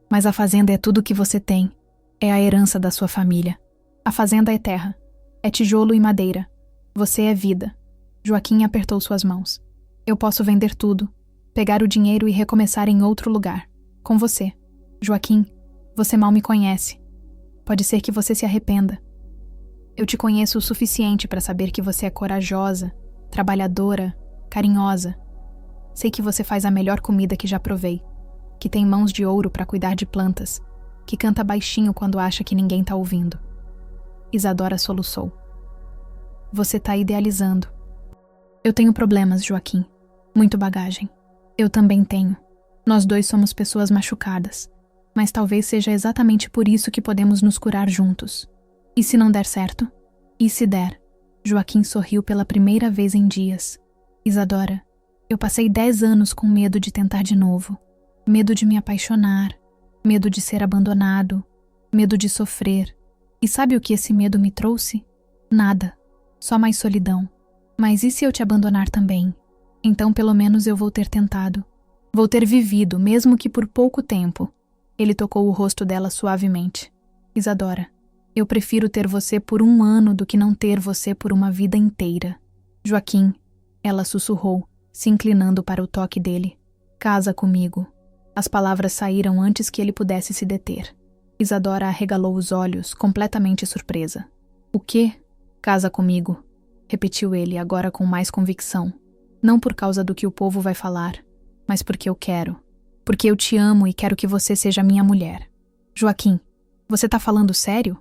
Mas a fazenda é tudo que você tem. É a herança da sua família. A fazenda é terra. É tijolo e madeira. Você é vida. Joaquim apertou suas mãos. Eu posso vender tudo, pegar o dinheiro e recomeçar em outro lugar. Com você. Joaquim, você mal me conhece. Pode ser que você se arrependa. Eu te conheço o suficiente para saber que você é corajosa, trabalhadora, carinhosa. Sei que você faz a melhor comida que já provei, que tem mãos de ouro para cuidar de plantas, que canta baixinho quando acha que ninguém tá ouvindo. Isadora soluçou. Você tá idealizando. Eu tenho problemas, Joaquim. Muito bagagem. Eu também tenho. Nós dois somos pessoas machucadas, mas talvez seja exatamente por isso que podemos nos curar juntos. E se não der certo? E se der? Joaquim sorriu pela primeira vez em dias. Isadora, eu passei 10 anos com medo de tentar de novo. Medo de me apaixonar. Medo de ser abandonado. Medo de sofrer. E sabe o que esse medo me trouxe? Nada. Só mais solidão. Mas e se eu te abandonar também? Então pelo menos eu vou ter tentado. Vou ter vivido, mesmo que por pouco tempo. Ele tocou o rosto dela suavemente. Isadora, eu prefiro ter você por 1 ano do que não ter você por uma vida inteira. Joaquim, ela sussurrou, se inclinando para o toque dele. Casa comigo. As palavras saíram antes que ele pudesse se deter. Isadora arregalou os olhos, completamente surpresa. O quê? Casa comigo, repetiu ele, agora com mais convicção. Não por causa do que o povo vai falar, mas porque eu quero. Porque eu te amo e quero que você seja minha mulher. Joaquim, você tá falando sério?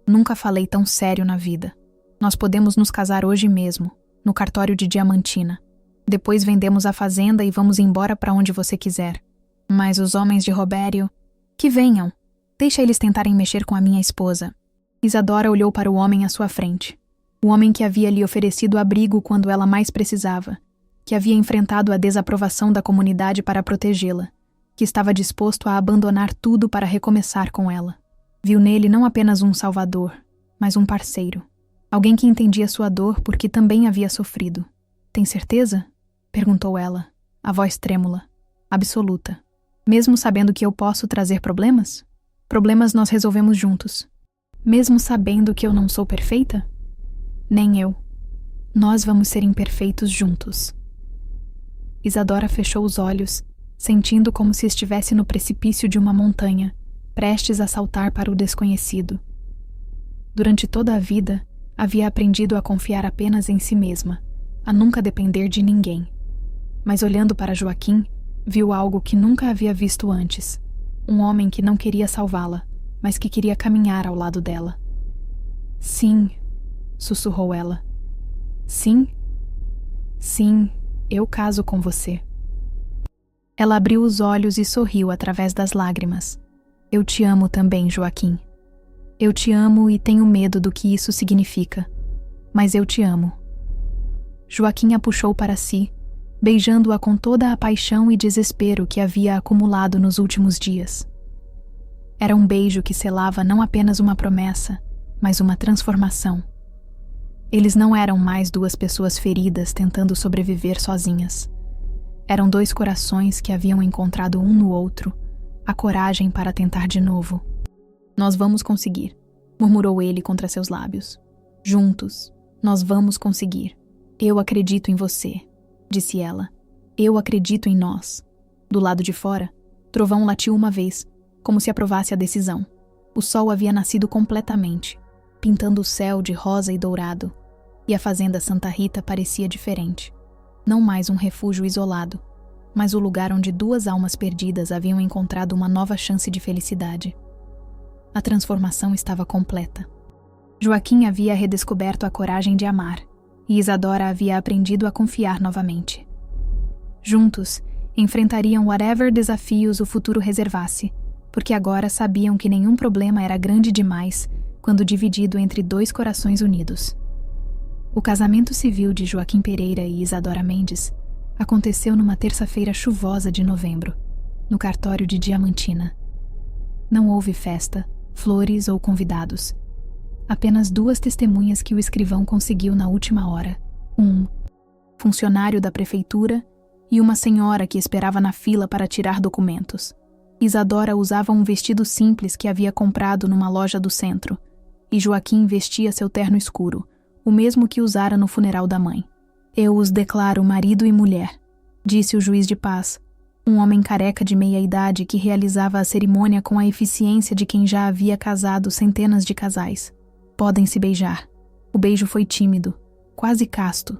Nunca falei tão sério na vida. Nós podemos nos casar hoje mesmo, no cartório de Diamantina. Depois vendemos a fazenda e vamos embora para onde você quiser. Mas os homens de Robério... Que venham. Deixa eles tentarem mexer com a minha esposa. Isadora olhou para o homem à sua frente. O homem que havia lhe oferecido abrigo quando ela mais precisava. Que havia enfrentado a desaprovação da comunidade para protegê-la. Que estava disposto a abandonar tudo para recomeçar com ela. Viu nele não apenas um salvador, mas um parceiro. Alguém que entendia sua dor porque também havia sofrido. Tem certeza? Perguntou ela, a voz trêmula. Absoluta. Mesmo sabendo que eu posso trazer problemas? Problemas nós resolvemos juntos. Mesmo sabendo que eu não sou perfeita? Nem eu. Nós vamos ser imperfeitos juntos. Isadora fechou os olhos, sentindo como se estivesse no precipício de uma montanha, prestes a saltar para o desconhecido. Durante toda a vida, havia aprendido a confiar apenas em si mesma, a nunca depender de ninguém. Mas olhando para Joaquim, viu algo que nunca havia visto antes. Um homem que não queria salvá-la, mas que queria caminhar ao lado dela. Sim, sussurrou ela. Sim? Sim, eu caso com você. Ela abriu os olhos e sorriu através das lágrimas. Eu te amo também, Joaquim. Eu te amo e tenho medo do que isso significa. Mas eu te amo. Joaquim a puxou para si, beijando-a com toda a paixão e desespero que havia acumulado nos últimos dias. Era um beijo que selava não apenas uma promessa, mas uma transformação. Eles não eram mais duas pessoas feridas tentando sobreviver sozinhas. Eram dois corações que haviam encontrado um no outro, a coragem para tentar de novo. Nós vamos conseguir, murmurou ele contra seus lábios. Juntos, nós vamos conseguir. Eu acredito em você, disse ela. Eu acredito em nós. Do lado de fora, Trovão latiu uma vez, como se aprovasse a decisão. O sol havia nascido completamente, pintando o céu de rosa e dourado, e a fazenda Santa Rita parecia diferente. Não mais um refúgio isolado, mas o lugar onde duas almas perdidas haviam encontrado uma nova chance de felicidade. A transformação estava completa. Joaquim havia redescoberto a coragem de amar, e Isadora havia aprendido a confiar novamente. Juntos, enfrentariam whatever desafios o futuro reservasse, porque agora sabiam que nenhum problema era grande demais quando dividido entre dois corações unidos. O casamento civil de Joaquim Pereira e Isadora Mendes aconteceu numa terça-feira chuvosa de novembro, no cartório de Diamantina. Não houve festa, flores ou convidados. Apenas duas testemunhas que o escrivão conseguiu na última hora. Um funcionário da prefeitura e uma senhora que esperava na fila para tirar documentos. Isadora usava um vestido simples que havia comprado numa loja do centro, e Joaquim vestia seu terno escuro, o mesmo que usara no funeral da mãe. Eu os declaro marido e mulher, disse o juiz de paz, um homem careca de meia-idade que realizava a cerimônia com a eficiência de quem já havia casado centenas de casais. Podem se beijar. O beijo foi tímido, quase casto,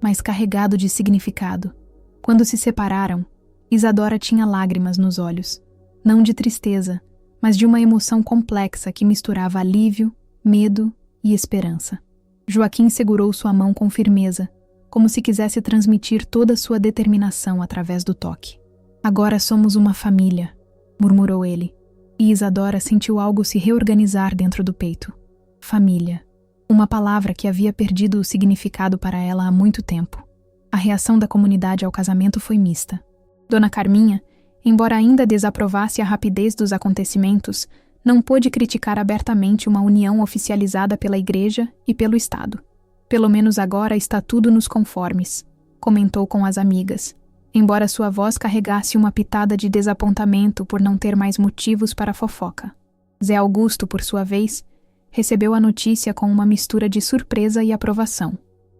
mas carregado de significado. Quando se separaram, Isadora tinha lágrimas nos olhos, não de tristeza, mas de uma emoção complexa que misturava alívio, medo e esperança. Joaquim segurou sua mão com firmeza, como se quisesse transmitir toda sua determinação através do toque. Agora somos uma família, murmurou ele, e Isadora sentiu algo se reorganizar dentro do peito. Família. Uma palavra que havia perdido o significado para ela há muito tempo. A reação da comunidade ao casamento foi mista. Dona Carminha, embora ainda desaprovasse a rapidez dos acontecimentos, não pôde criticar abertamente uma união oficializada pela Igreja e pelo Estado. Pelo menos agora está tudo nos conformes, comentou com as amigas, embora sua voz carregasse uma pitada de desapontamento por não ter mais motivos para fofoca. Zé Augusto, por sua vez, recebeu a notícia com uma mistura de surpresa e aprovação.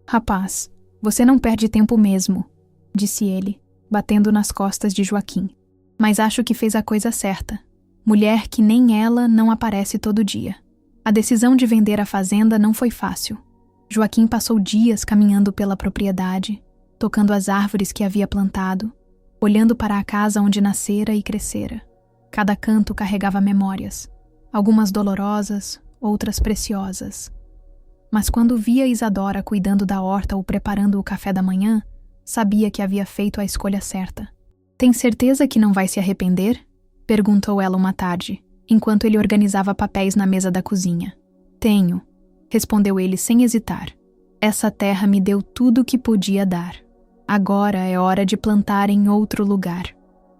Rapaz, você não perde tempo mesmo, disse ele, batendo nas costas de Joaquim. Mas acho que fez a coisa certa. Mulher que nem ela não aparece todo dia. A decisão de vender a fazenda não foi fácil. Joaquim passou dias caminhando pela propriedade, tocando as árvores que havia plantado, olhando para a casa onde nascera e crescera. Cada canto carregava memórias, algumas dolorosas, outras preciosas. Mas quando via Isadora cuidando da horta ou preparando o café da manhã, sabia que havia feito a escolha certa. Tem certeza que não vai se arrepender? Perguntou ela uma tarde, enquanto ele organizava papéis na mesa da cozinha. Tenho, respondeu ele sem hesitar. Essa terra me deu tudo o que podia dar. Agora é hora de plantar em outro lugar.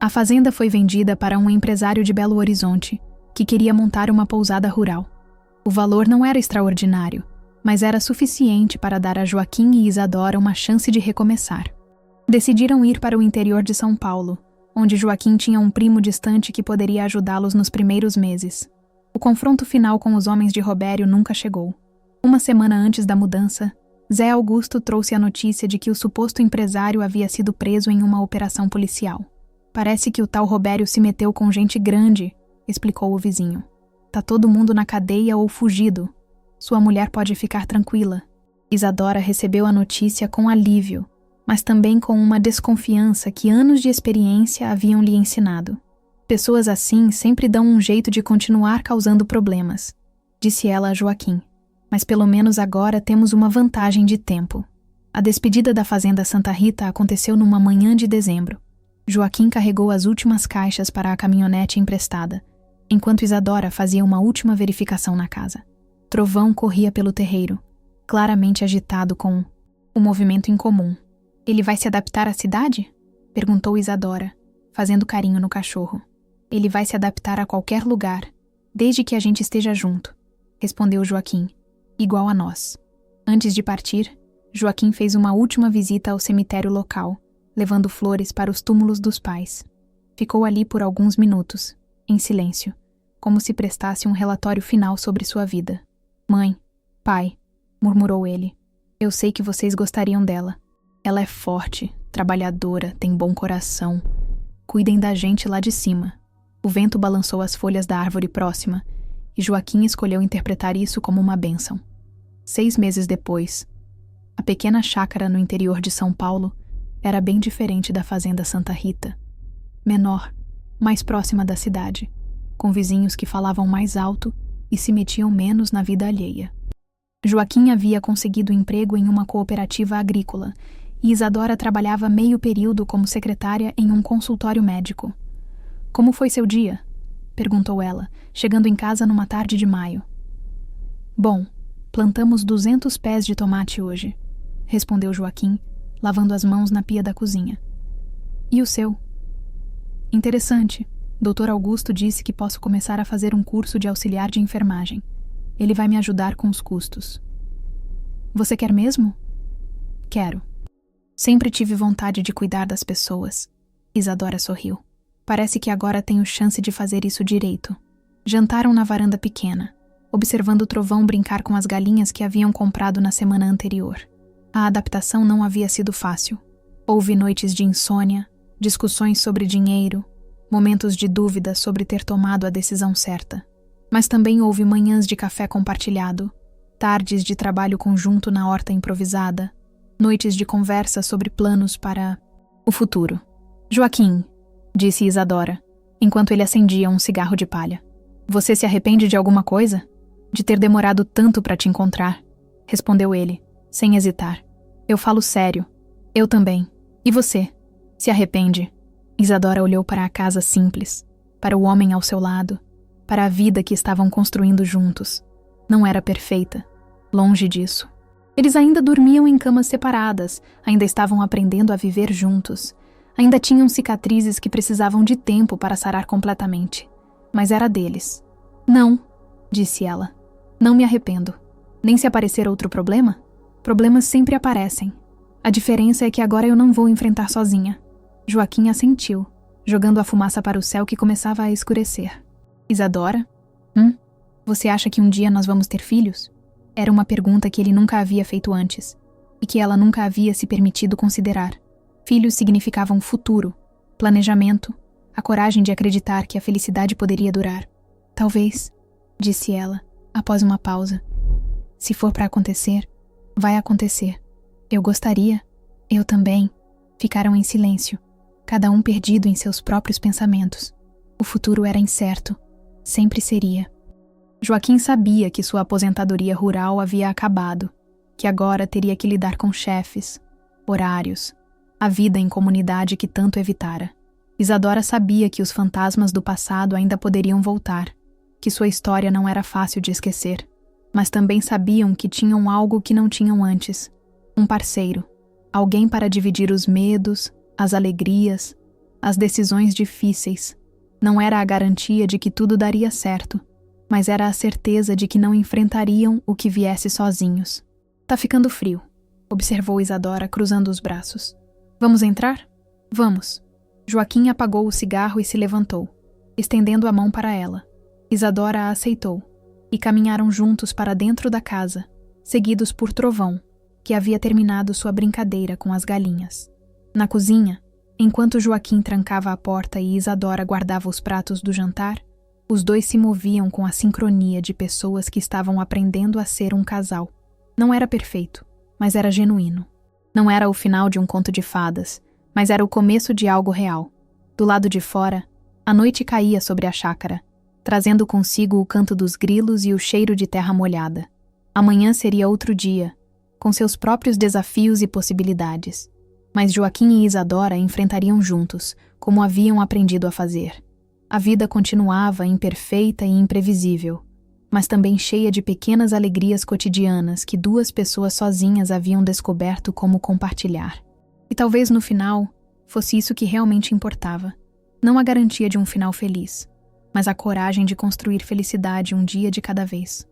A fazenda foi vendida para um empresário de Belo Horizonte, que queria montar uma pousada rural. O valor não era extraordinário, mas era suficiente para dar a Joaquim e Isadora uma chance de recomeçar. Decidiram ir para o interior de São Paulo, onde Joaquim tinha um primo distante que poderia ajudá-los nos primeiros meses. O confronto final com os homens de Robério nunca chegou. Uma semana antes da mudança, Zé Augusto trouxe a notícia de que o suposto empresário havia sido preso em uma operação policial. Parece que o tal Robério se meteu com gente grande, explicou o vizinho. Tá todo mundo na cadeia ou fugido. Sua mulher pode ficar tranquila. Isadora recebeu a notícia com alívio, mas também com uma desconfiança que anos de experiência haviam lhe ensinado. Pessoas assim sempre dão um jeito de continuar causando problemas, disse ela a Joaquim. Mas pelo menos agora temos uma vantagem de tempo. A despedida da fazenda Santa Rita aconteceu numa manhã de dezembro. Joaquim carregou as últimas caixas para a caminhonete emprestada, enquanto Isadora fazia uma última verificação na casa. Trovão corria pelo terreiro, claramente agitado com o movimento incomum. Ele vai se adaptar à cidade? Perguntou Isadora, fazendo carinho no cachorro. Ele vai se adaptar a qualquer lugar, desde que a gente esteja junto, respondeu Joaquim, igual a nós. Antes de partir, Joaquim fez uma última visita ao cemitério local, levando flores para os túmulos dos pais. Ficou ali por alguns minutos, em silêncio, como se prestasse um relatório final sobre sua vida. Mãe, pai, murmurou ele, eu sei que vocês gostariam dela. Ela é forte, trabalhadora, tem bom coração. Cuidem da gente lá de cima. O vento balançou as folhas da árvore próxima, e Joaquim escolheu interpretar isso como uma bênção. 6 meses depois, a pequena chácara no interior de São Paulo era bem diferente da fazenda Santa Rita. Menor, mais próxima da cidade, com vizinhos que falavam mais alto e se metiam menos na vida alheia. Joaquim havia conseguido emprego em uma cooperativa agrícola e Isadora trabalhava meio período como secretária em um consultório médico. Como foi seu dia? Perguntou ela, chegando em casa numa tarde de maio. Bom, plantamos 200 pés de tomate hoje, respondeu Joaquim, lavando as mãos na pia da cozinha. E o seu? Interessante. Dr. Augusto disse que posso começar a fazer um curso de auxiliar de enfermagem. Ele vai me ajudar com os custos. Você quer mesmo? Quero. Sempre tive vontade de cuidar das pessoas. Isadora sorriu. Parece que agora tenho chance de fazer isso direito. Jantaram na varanda pequena, observando o Trovão brincar com as galinhas que haviam comprado na semana anterior. A adaptação não havia sido fácil. Houve noites de insônia, discussões sobre dinheiro, momentos de dúvida sobre ter tomado a decisão certa. Mas também houve manhãs de café compartilhado, tardes de trabalho conjunto na horta improvisada, noites de conversa sobre planos para o futuro. Joaquim, disse Isadora, enquanto ele acendia um cigarro de palha. Você se arrepende de alguma coisa? De ter demorado tanto para te encontrar? Respondeu ele, sem hesitar. Eu falo sério. Eu também. E você? Se arrepende? Isadora olhou para a casa simples, para o homem ao seu lado, para a vida que estavam construindo juntos. Não era perfeita. Longe disso. Eles ainda dormiam em camas separadas, ainda estavam aprendendo a viver juntos. Ainda tinham cicatrizes que precisavam de tempo para sarar completamente. Mas era deles. Não, disse ela. Não me arrependo. Nem se aparecer outro problema? Problemas sempre aparecem. A diferença é que agora eu não vou enfrentar sozinha. Joaquim assentiu, jogando a fumaça para o céu que começava a escurecer. Isadora? Você acha que um dia nós vamos ter filhos? Era uma pergunta que ele nunca havia feito antes, e que ela nunca havia se permitido considerar. Filhos significavam futuro, planejamento, a coragem de acreditar que a felicidade poderia durar. Talvez, disse ela, após uma pausa. Se for para acontecer, vai acontecer. Eu gostaria. Eu também. Ficaram em silêncio, cada um perdido em seus próprios pensamentos. O futuro era incerto. Sempre seria. Joaquim sabia que sua aposentadoria rural havia acabado, que agora teria que lidar com chefes, horários, a vida em comunidade que tanto evitara. Isadora sabia que os fantasmas do passado ainda poderiam voltar, que sua história não era fácil de esquecer, mas também sabiam que tinham algo que não tinham antes, um parceiro, alguém para dividir os medos, as alegrias, as decisões difíceis. Não era a garantia de que tudo daria certo, mas era a certeza de que não enfrentariam o que viesse sozinhos. Tá ficando frio, observou Isadora cruzando os braços. Vamos entrar? Vamos. Joaquim apagou o cigarro e se levantou, estendendo a mão para ela. Isadora a aceitou, e caminharam juntos para dentro da casa, seguidos por Trovão, que havia terminado sua brincadeira com as galinhas. Na cozinha, enquanto Joaquim trancava a porta e Isadora guardava os pratos do jantar, os dois se moviam com a sincronia de pessoas que estavam aprendendo a ser um casal. Não era perfeito, mas era genuíno. Não era o final de um conto de fadas, mas era o começo de algo real. Do lado de fora, a noite caía sobre a chácara, trazendo consigo o canto dos grilos e o cheiro de terra molhada. Amanhã seria outro dia, com seus próprios desafios e possibilidades. Mas Joaquim e Isadora enfrentariam juntos, como haviam aprendido a fazer. A vida continuava imperfeita e imprevisível, mas também cheia de pequenas alegrias cotidianas que duas pessoas sozinhas haviam descoberto como compartilhar. E talvez no final fosse isso que realmente importava. Não a garantia de um final feliz, mas a coragem de construir felicidade um dia de cada vez.